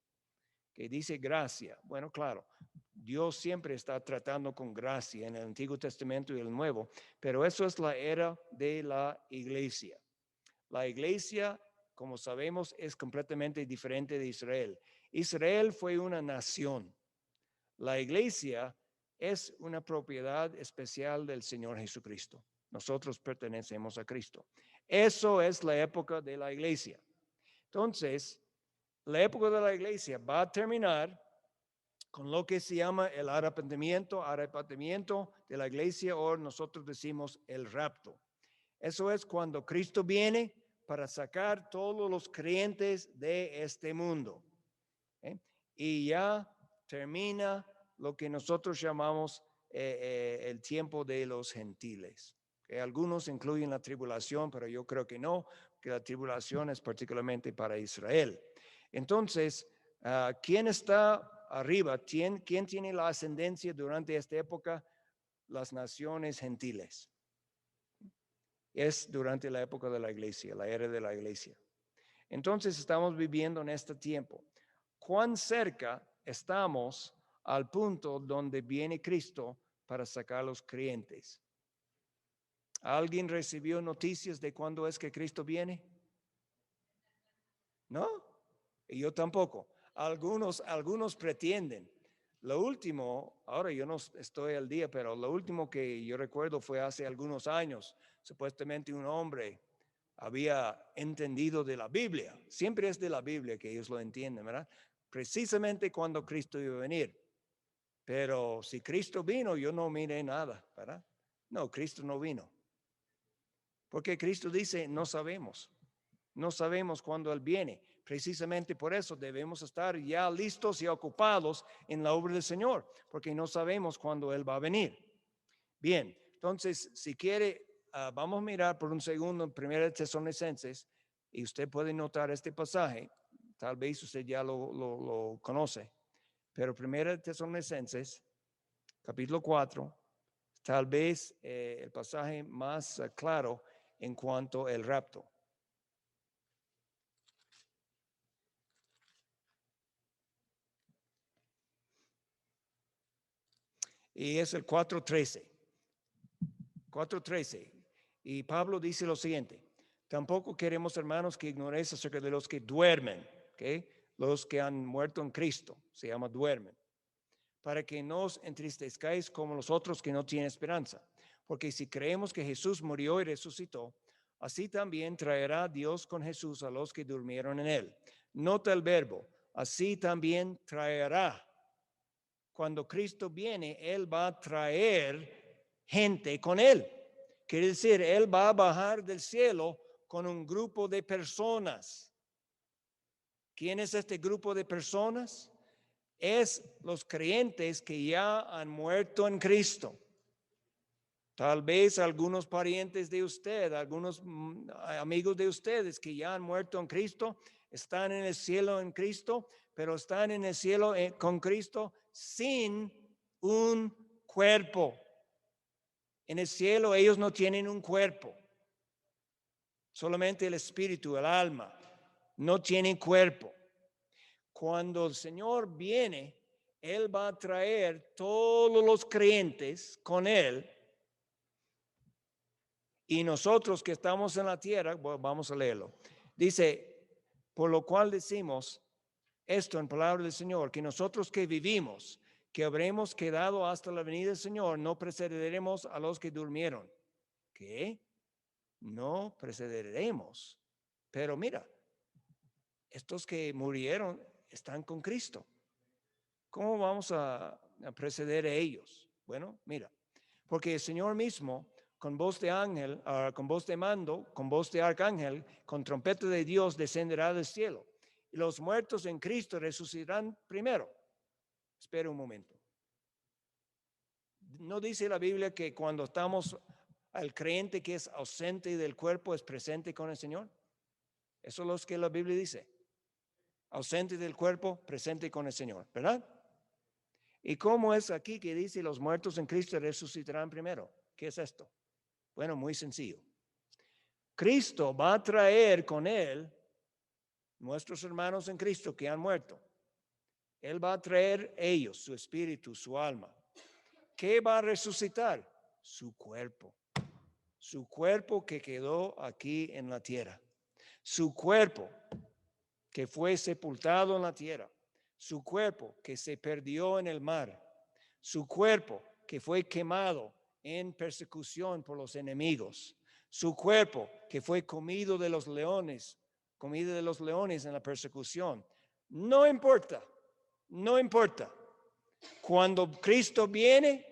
que dice gracia. Bueno, claro, Dios siempre está tratando con gracia en el Antiguo Testamento y el Nuevo, pero eso es la era de la iglesia. La iglesia, como sabemos, es completamente diferente de Israel. Israel fue una nación. La iglesia es una propiedad especial del Señor Jesucristo. Nosotros pertenecemos a Cristo. Eso es la época de la iglesia. Entonces, la época de la iglesia va a terminar con lo que se llama el arrepentimiento de la iglesia, o nosotros decimos el rapto. Eso es cuando Cristo viene para sacar todos los creyentes de este mundo. Y ya termina lo que nosotros llamamos el tiempo de los gentiles. Algunos incluyen la tribulación, pero yo creo que no, que la tribulación es particularmente para Israel. Entonces, ¿quién está arriba? ¿Quién tiene la ascendencia durante esta época? Las naciones gentiles. Es durante la época de la iglesia, la era de la iglesia. Entonces estamos viviendo en este tiempo. ¿Cuán cerca estamos al punto donde viene Cristo para sacar a los creyentes? ¿Alguien recibió noticias de cuándo es que Cristo viene? ¿No? Y yo tampoco. Algunos pretenden. Lo último, ahora yo no estoy al día, pero lo último que yo recuerdo fue hace algunos años. Supuestamente un hombre había entendido de la Biblia. Siempre es de la Biblia que ellos lo entienden, ¿verdad? Precisamente cuando Cristo iba a venir. Pero si Cristo vino, yo no miré nada, ¿verdad? No, Cristo no vino. Porque Cristo dice, no sabemos. No sabemos cuándo Él viene. Precisamente por eso debemos estar ya listos y ocupados en la obra del Señor, porque no sabemos cuándo Él va a venir. Bien, entonces, si quiere, vamos a mirar por un segundo en 1 Tesalonicenses, y usted puede notar este pasaje. Tal vez usted ya lo conoce, pero 1 Tesalonicenses, capítulo 4, tal vez el pasaje más claro en cuanto al rapto. Y es el 4:13. 4:13. Y Pablo dice lo siguiente: tampoco queremos, hermanos, que ignoréis acerca de los que duermen, ¿okay? Los que han muerto en Cristo, se llama duermen, para que no os entristezcáis como los otros que no tienen esperanza. Porque si creemos que Jesús murió y resucitó, así también traerá Dios con Jesús a los que durmieron en él. Nota el verbo, así también traerá. Cuando Cristo viene, Él va a traer gente con Él. Quiere decir, Él va a bajar del cielo con un grupo de personas. ¿Quién es este grupo de personas? Es los creyentes que ya han muerto en Cristo. Tal vez algunos parientes de usted, algunos amigos de ustedes que ya han muerto en Cristo, están en el cielo en Cristo, pero están en el cielo con Cristo sin un cuerpo. En el cielo ellos no tienen un cuerpo, solamente el espíritu, el alma, no tienen cuerpo. cuando el Señor viene, Él va a traer todos los creyentes con Él. Y nosotros que estamos en la tierra, bueno, vamos a leerlo. Dice, por lo cual decimos esto en palabra del Señor, que nosotros que vivimos, que habremos quedado hasta la venida del Señor, no precederemos a los que durmieron. ¿Qué? No precederemos. Pero mira, estos que murieron están con Cristo. ¿Cómo vamos a preceder a ellos? Bueno, mira, porque el Señor mismo, con voz de ángel, con voz de mando, con voz de arcángel, con trompeta de Dios, descenderá del cielo. Y los muertos en Cristo resucitarán primero. Espera un momento. ¿No dice la Biblia que cuando estamos, al creyente que es ausente del cuerpo es presente con el Señor? Eso es lo que la Biblia dice. Ausente del cuerpo, presente con el Señor, ¿verdad? ¿Y cómo es aquí que dice los muertos en Cristo resucitarán primero? ¿Qué es esto? Bueno, muy sencillo. Cristo va a traer con Él nuestros hermanos en Cristo que han muerto. Él va a traer ellos, su espíritu, su alma. ¿Qué va a resucitar? Su cuerpo. Su cuerpo que quedó aquí en la tierra. Su cuerpo que fue sepultado en la tierra. Su cuerpo que se perdió en el mar. Su cuerpo que fue quemado en persecución por los enemigos. Su cuerpo que fue comido de los leones en la persecución. No importa, no importa. Cuando Cristo viene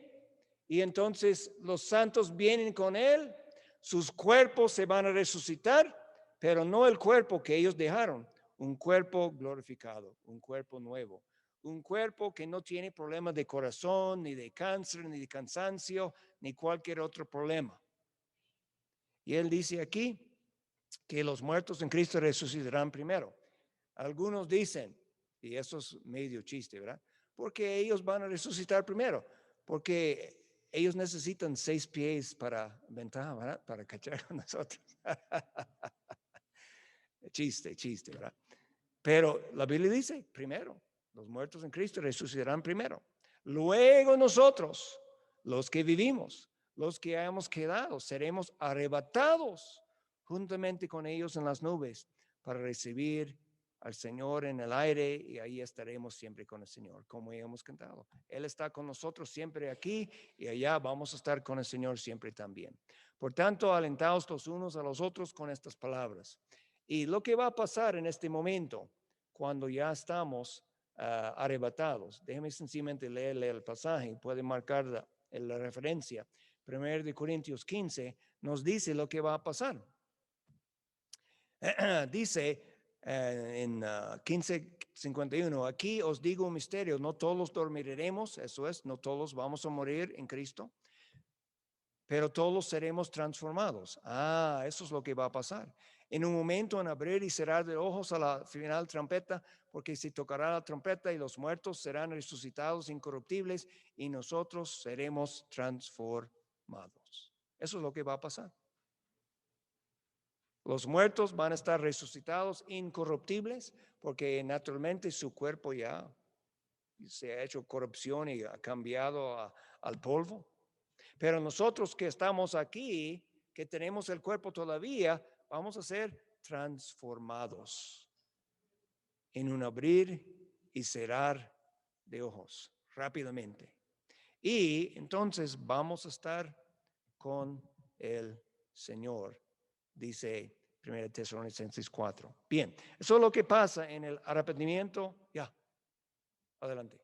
y entonces los santos vienen con Él, sus cuerpos se van a resucitar, pero no el cuerpo que ellos dejaron, un cuerpo glorificado, un cuerpo nuevo, un cuerpo que no tiene problemas de corazón, ni de cáncer, ni de cansancio, ni cualquier otro problema. Y Él dice aquí que los muertos en Cristo resucitarán primero. Algunos dicen, y eso es medio chiste, ¿verdad? Porque ellos van a resucitar primero, porque ellos necesitan 6 pies para ventaja, ¿verdad? Para cachar con nosotros. Chiste, ¿verdad? Pero la Biblia dice, primero, los muertos en Cristo resucitarán primero. Luego nosotros, los que vivimos, los que hayamos quedado, seremos arrebatados juntamente con ellos en las nubes para recibir al Señor en el aire y ahí estaremos siempre con el Señor, como hemos cantado. Él está con nosotros siempre aquí y allá vamos a estar con el Señor siempre también. Por tanto, alentaos los unos a los otros con estas palabras. Y lo que va a pasar en este momento, cuando ya estamos arrebatados, déjeme sencillamente leerle el pasaje, puede marcar la referencia. 1 Corintios 15 nos dice lo que va a pasar. Dice en 15:51, aquí os digo un misterio, no todos dormiremos, eso es, no todos vamos a morir en Cristo, pero todos seremos transformados. Eso es lo que va a pasar. En un momento, en abrir y cerrar de ojos a la final trompeta, porque se tocará la trompeta y los muertos serán resucitados incorruptibles y nosotros seremos transformados. Eso es lo que va a pasar. Los muertos van a estar resucitados incorruptibles porque naturalmente su cuerpo ya se ha hecho corrupción y ha cambiado al polvo. Pero nosotros que estamos aquí, que tenemos el cuerpo todavía, vamos a ser transformados en un abrir y cerrar de ojos rápidamente. Y entonces vamos a estar con el Señor, dice 1 Tesalonicenses 4. Bien, eso es lo que pasa en el arrepentimiento. Ya, adelante.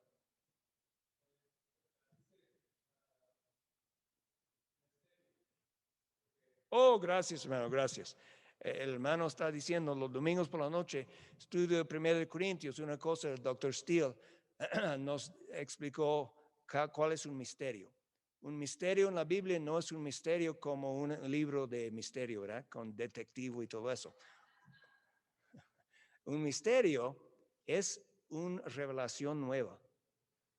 Oh, gracias, hermano, gracias. El hermano está diciendo los domingos por la noche, estudio de 1 Corintios, una cosa, el Dr. Steele nos explicó cuál es un misterio. Un misterio en la Biblia no es un misterio como un libro de misterio, ¿verdad? Con detective y todo eso. Un misterio es una revelación nueva,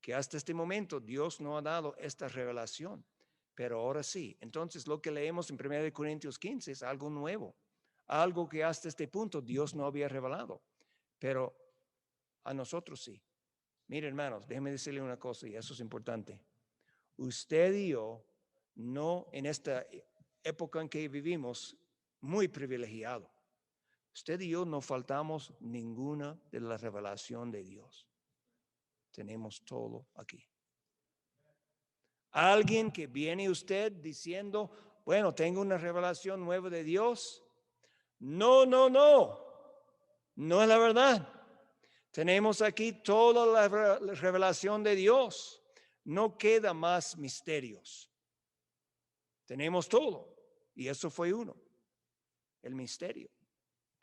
que hasta este momento Dios no ha dado esta revelación, pero ahora sí. Entonces lo que leemos en 1 Corintios 15 es algo nuevo, algo que hasta este punto Dios no había revelado, pero A nosotros sí. Mire, hermanos, déjenme decirle una cosa y eso es importante. Usted y yo, no en esta época en que vivimos, muy privilegiado. Usted y yo no faltamos ninguna de la revelación de Dios. Tenemos todo aquí. Alguien que viene usted diciendo, bueno, tengo una revelación nueva de Dios. No, no, no. No es la verdad. Tenemos aquí toda la revelación de Dios. No queda más misterios. Tenemos todo. Y eso fue uno. El misterio.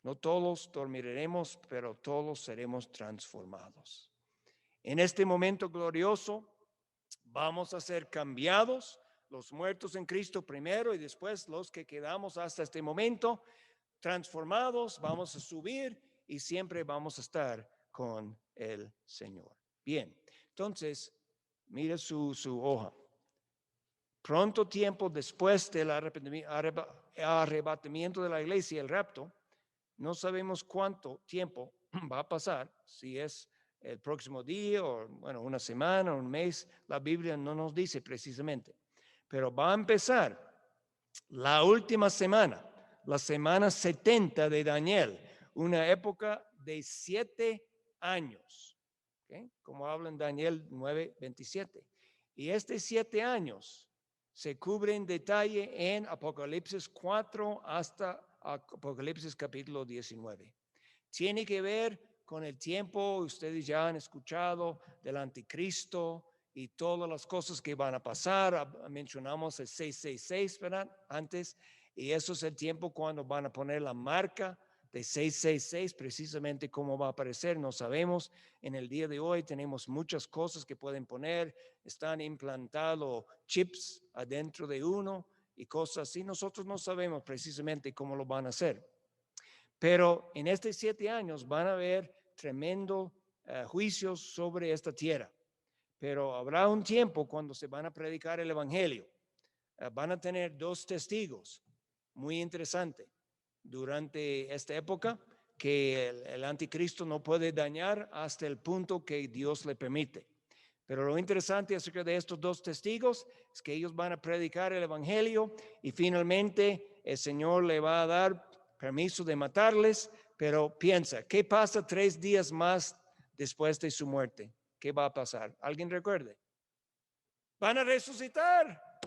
No todos dormiremos, pero todos seremos transformados. En este momento glorioso, vamos a ser cambiados, los muertos en Cristo primero y después los que quedamos hasta este momento, transformados, vamos a subir y siempre vamos a estar con el Señor. Bien, entonces, mire su hoja. Pronto tiempo después del arrebatamiento de la iglesia, el rapto, no sabemos cuánto tiempo va a pasar, si es el próximo día o, bueno, una semana o un mes. La Biblia no nos dice precisamente, pero va a empezar la última semana, la semana 70 de Daniel, una época de 7 años, ¿okay? Como habla en Daniel 9:27. Y estos 7 años se cubre en detalle en Apocalipsis 4 hasta Apocalipsis capítulo 19. Tiene que ver con el tiempo, ustedes ya han escuchado del anticristo y todas las cosas que van a pasar. Mencionamos el 666, ¿verdad? Antes, y eso es el tiempo cuando van a poner la marca de 666, precisamente cómo va a aparecer, no sabemos. En el día de hoy tenemos muchas cosas que pueden poner, están implantados chips adentro de uno y cosas así. Nosotros no sabemos precisamente cómo lo van a hacer. Pero en estos 7 años van a haber tremendos juicios sobre esta tierra. Pero habrá un tiempo cuando se van a predicar el evangelio. Van a tener 2 testigos. Muy interesante. Durante esta época que el anticristo no puede dañar hasta el punto que Dios le permite. Pero lo interesante acerca de estos 2 testigos es que ellos van a predicar el evangelio y finalmente el Señor le va a dar permiso de matarles, pero piensa, ¿qué pasa 3 días más después de su muerte? ¿Qué va a pasar? ¿Alguien recuerde? Van a resucitar.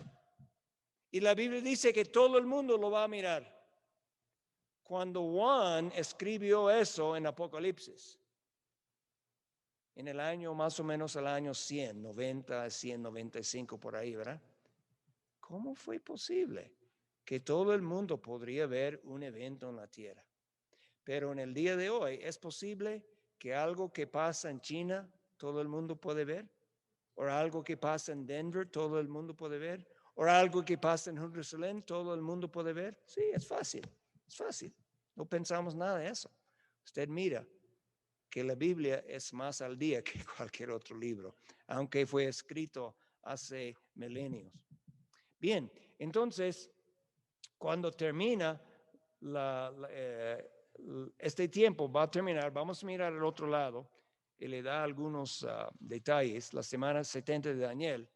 Y la Biblia dice que todo el mundo lo va a mirar. Cuando Juan escribió eso en Apocalipsis, en el año más o menos el año 100, 90, 195 por ahí, ¿verdad? ¿Cómo fue posible que todo el mundo podría ver un evento en la tierra? Pero en el día de hoy, ¿es posible que algo que pasa en China todo el mundo puede ver? ¿O algo que pasa en Denver todo el mundo puede ver? ¿O algo que pasa en Jerusalén todo el mundo puede ver? Sí, es fácil, es fácil. No pensamos nada de eso. Usted mira que la Biblia es más al día que cualquier otro libro, aunque fue escrito hace milenios. Bien, entonces, cuando termina este tiempo, va a terminar, vamos a mirar al otro lado y le da algunos detalles, la semana 70 de Daniel.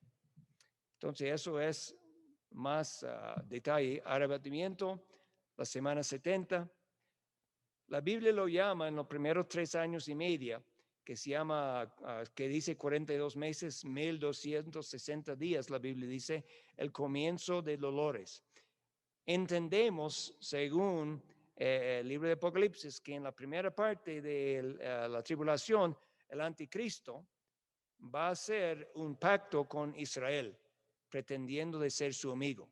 Entonces, eso es más detalle, arrebatamiento, la semana 70. La Biblia lo llama en los primeros 3 años y medio, que se llama, que dice 42 meses, 1260 días, la Biblia dice, el comienzo de dolores. Entendemos, según el libro de Apocalipsis, que en la primera parte de la tribulación, el anticristo va a hacer un pacto con Israel, pretendiendo de ser su amigo.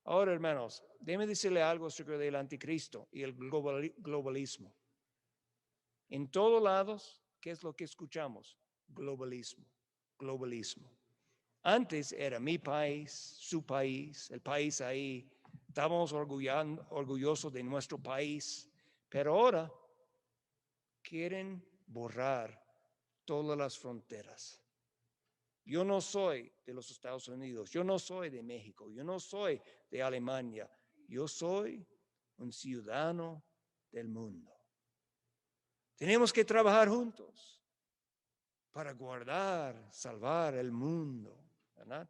Ahora, hermanos, déjeme decirle algo sobre el anticristo y el globalismo. En todos lados, ¿qué es lo que escuchamos? Globalismo, globalismo. Antes era mi país, su país, el país ahí. Estábamos orgullosos de nuestro país, pero ahora quieren borrar todas las fronteras. Yo no soy de los Estados Unidos, yo no soy de México, yo no soy de Alemania, yo soy un ciudadano del mundo. Tenemos que trabajar juntos. para guardar, salvar el mundo, ¿verdad?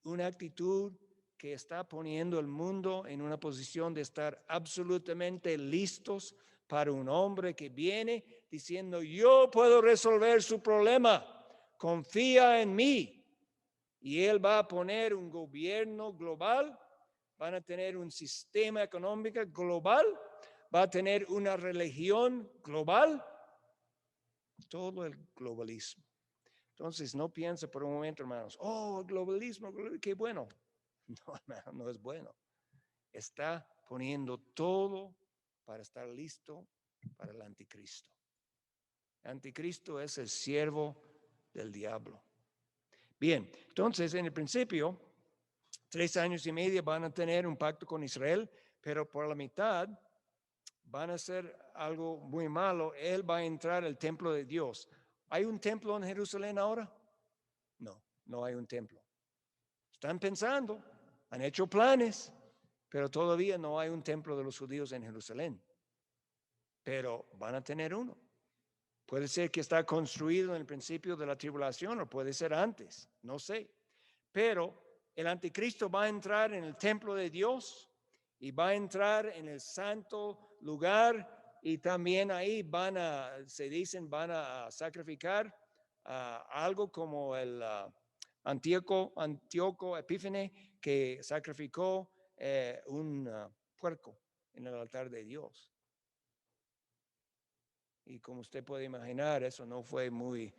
Una actitud que está poniendo el mundo en una posición de estar absolutamente listos para un hombre que viene diciendo, yo puedo resolver su problema, confía en mí. Y él va a poner un gobierno global, van a tener un sistema económico global, va a tener una religión global, todo el globalismo. Entonces, no piense por un momento, hermanos, oh, el globalismo, qué bueno. No, hermano, no es bueno. Está poniendo todo para estar listo para el anticristo. El anticristo es el siervo del diablo. Bien, entonces, en el principio, 3 años y medio van a tener un pacto con Israel, pero por la mitad van a hacer algo muy malo. Él va a entrar al templo de Dios. ¿Hay un templo en Jerusalén ahora? No, no hay un templo. Están pensando, han hecho planes, pero todavía no hay un templo de los judíos en Jerusalén. Pero van a tener uno. Puede ser que está construido en el principio de la tribulación o puede ser antes, no sé. Pero el anticristo va a entrar en el templo de Dios y va a entrar en el santo lugar y también ahí van a sacrificar algo como el Antíoco Epífane que sacrificó un puerco en el altar de Dios. Y como usted puede imaginar, eso no fue muy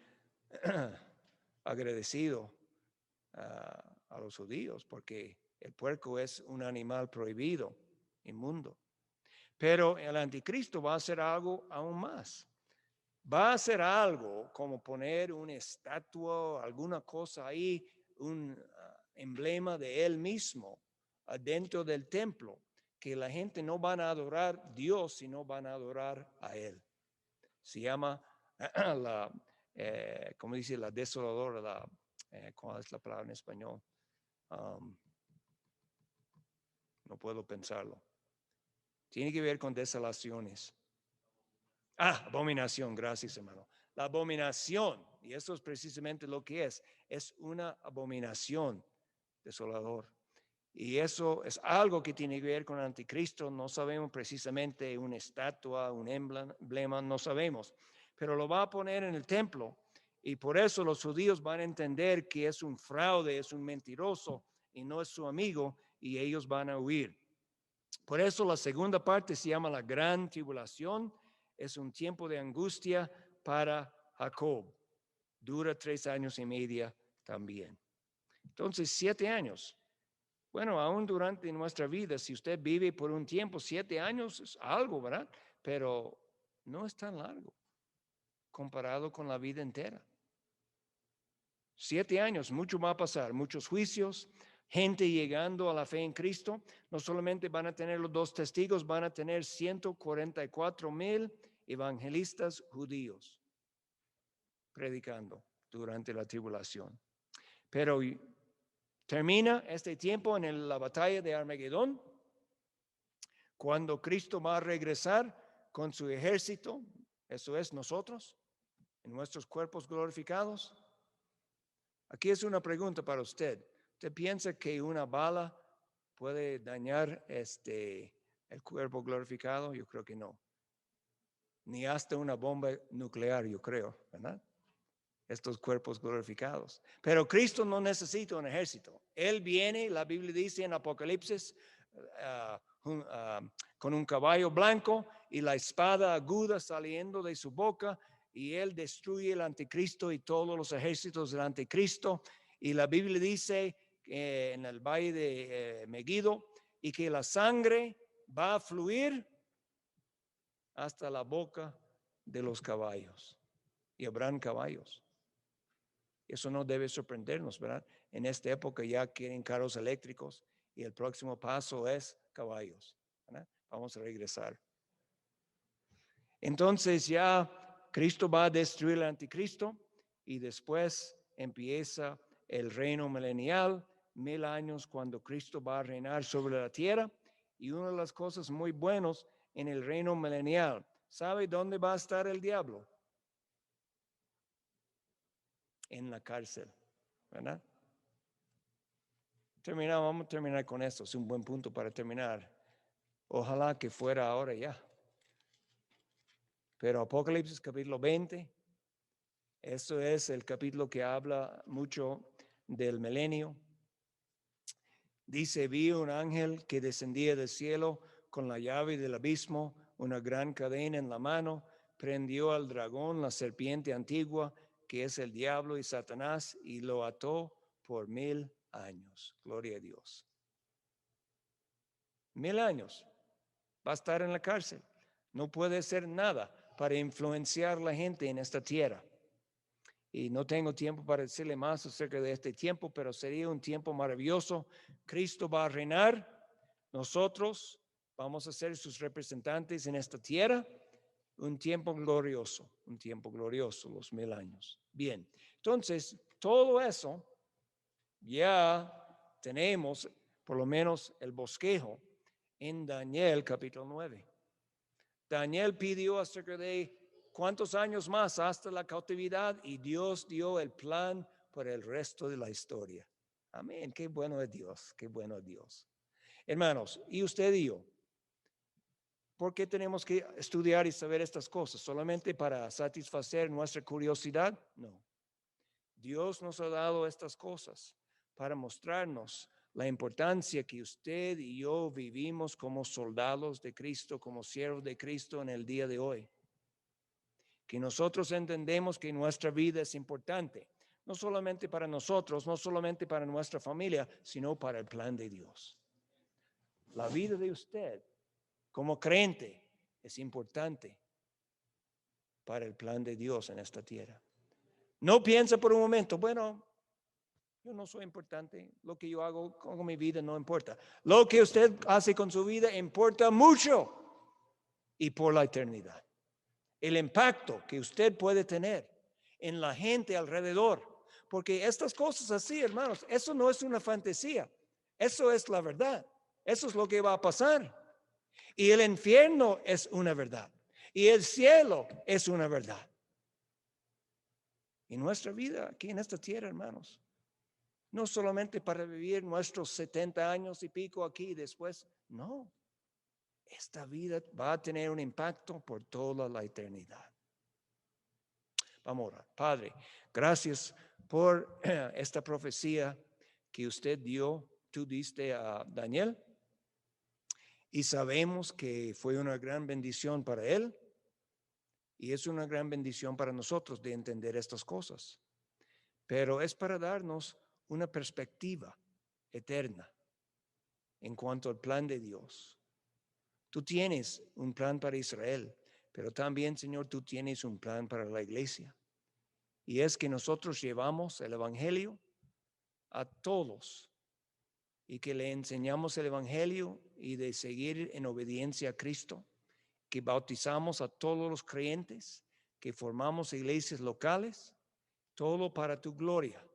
agradecido a los judíos, porque el puerco es un animal prohibido, inmundo. Pero el anticristo va a hacer algo aún más. Va a hacer algo como poner una estatua, alguna cosa ahí, un emblema de él mismo dentro del templo, que la gente no van a adorar a Dios, sino van a adorar a él. Se llama como dice la desoladora, ¿cuál es la palabra en español? No puedo pensarlo. Tiene que ver con desolaciones. Abominación, gracias hermano. La abominación, y eso es precisamente lo que es una abominación desolador. Y eso es algo que tiene que ver con el anticristo. No sabemos precisamente una estatua, un emblema, no sabemos. Pero lo va a poner en el templo. Y por eso los judíos van a entender que es un fraude, es un mentiroso y no es su amigo y ellos van a huir. Por eso la segunda parte se llama la gran tribulación. Es un tiempo de angustia para Jacob. Dura 3 años y medio también. Entonces, 7 años. Bueno, aún durante nuestra vida, si usted vive por un tiempo, 7 años es algo, ¿verdad? Pero no es tan largo comparado con la vida entera. 7 años, mucho va a pasar, muchos juicios, gente llegando a la fe en Cristo. No solamente van a tener los 2 testigos, van a tener 144,000 evangelistas judíos predicando durante la tribulación. Pero termina este tiempo en la batalla de Armagedón, cuando Cristo va a regresar con su ejército, eso es nosotros, en nuestros cuerpos glorificados. Aquí es una pregunta para usted. ¿Usted piensa que una bala puede dañar el cuerpo glorificado? Yo creo que no. Ni hasta una bomba nuclear, yo creo, ¿verdad? Estos cuerpos glorificados. Pero Cristo no necesita un ejército. Él viene, la Biblia dice en Apocalipsis, con un caballo blanco y la espada aguda saliendo de su boca, y él destruye el anticristo y todos los ejércitos del anticristo. Y la Biblia dice en el valle de Megiddo, y que la sangre va a fluir hasta la boca de los caballos, y habrán caballos. Eso no debe sorprendernos, ¿verdad? En esta época ya quieren carros eléctricos y el próximo paso es caballos, ¿verdad? Vamos a regresar. Entonces ya Cristo va a destruir el anticristo y después empieza el reino milenial, 1000 años cuando Cristo va a reinar sobre la tierra. Y una de las cosas muy buenas en el reino milenial, ¿sabe dónde va a estar el diablo? en la cárcel, ¿verdad? Vamos a terminar con esto. Es un buen punto para terminar. Ojalá que fuera ahora ya. Pero Apocalipsis capítulo 20, eso es el capítulo que habla mucho del milenio. Dice, vi un ángel que descendía del cielo con la llave del abismo, una gran cadena en la mano, prendió al dragón, la serpiente antigua, que es el diablo y Satanás, y lo ató por 1000 años. Gloria a Dios. 1000 años va a estar en la cárcel. No puede hacer nada para influenciar a la gente en esta tierra. Y no tengo tiempo para decirle más acerca de este tiempo, pero sería un tiempo maravilloso. Cristo va a reinar. Nosotros vamos a ser sus representantes en esta tierra. Un tiempo glorioso, los 1000 años. Bien, entonces, todo eso ya tenemos, por lo menos el bosquejo, en Daniel capítulo 9. Daniel pidió acerca de cuántos años más hasta la cautividad y Dios dio el plan para el resto de la historia. Amén, qué bueno es Dios, qué bueno es Dios. Hermanos, y usted y yo, ¿por qué tenemos que estudiar y saber estas cosas? ¿Solamente para satisfacer nuestra curiosidad? No. Dios nos ha dado estas cosas para mostrarnos la importancia que usted y yo vivimos como soldados de Cristo, como siervos de Cristo en el día de hoy. Que nosotros entendemos que nuestra vida es importante, no solamente para nosotros, no solamente para nuestra familia, sino para el plan de Dios. La vida de usted como creyente es importante para el plan de Dios en esta tierra. No piensa por un momento, bueno, yo no soy importante, lo que yo hago con mi vida no importa. Lo que usted hace con su vida importa mucho y por la eternidad. El impacto que usted puede tener en la gente alrededor, porque estas cosas así, hermanos, eso no es una fantasía, eso es la verdad, eso es lo que va a pasar. Y el infierno es una verdad, y el cielo es una verdad. Y nuestra vida aquí en esta tierra, hermanos, no solamente para vivir nuestros 70 años y pico aquí después, no. Esta vida va a tener un impacto por toda la eternidad. Vamos a orar. Padre, gracias por esta profecía que usted dio, tú diste a Daniel. Y sabemos que fue una gran bendición para él. Y es una gran bendición para nosotros de entender estas cosas. Pero es para darnos una perspectiva eterna en cuanto al plan de Dios. Tú tienes un plan para Israel, pero también, Señor, tú tienes un plan para la iglesia. Y es que nosotros llevamos el evangelio a todos y que le enseñamos el evangelio y de seguir en obediencia a Cristo, que bautizamos a todos los creyentes, que formamos iglesias locales, todo para tu gloria,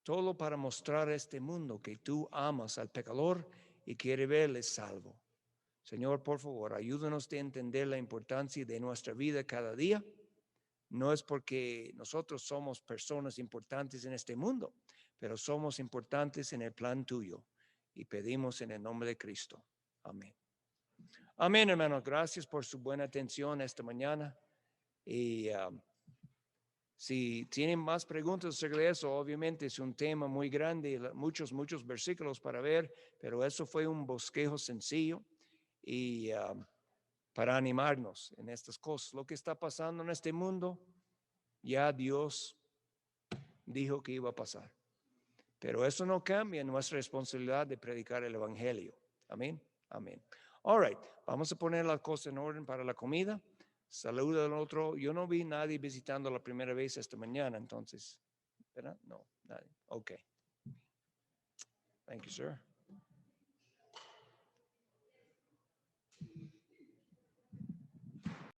todo para mostrar a este mundo que tú amas al pecador y quieres verle salvo. Señor, por favor, ayúdanos a entender la importancia de nuestra vida cada día. No es porque nosotros somos personas importantes en este mundo, pero somos importantes en el plan tuyo. Y pedimos en el nombre de Cristo. Amén. Amén, hermanos. Gracias por su buena atención esta mañana. Y si tienen más preguntas acerca de eso, obviamente es un tema muy grande, muchos versículos para ver, pero eso fue un bosquejo sencillo y para animarnos en estas cosas. Lo que está pasando en este mundo, ya Dios dijo que iba a pasar. Pero eso no cambia nuestra responsabilidad de predicar el evangelio. Amén. Amén. All right. Vamos a poner las cosas en orden para la comida. Saluda al otro. Yo no vi nadie visitando la primera vez esta mañana, entonces, ¿verdad? No, nadie. Okay. Thank you, sir.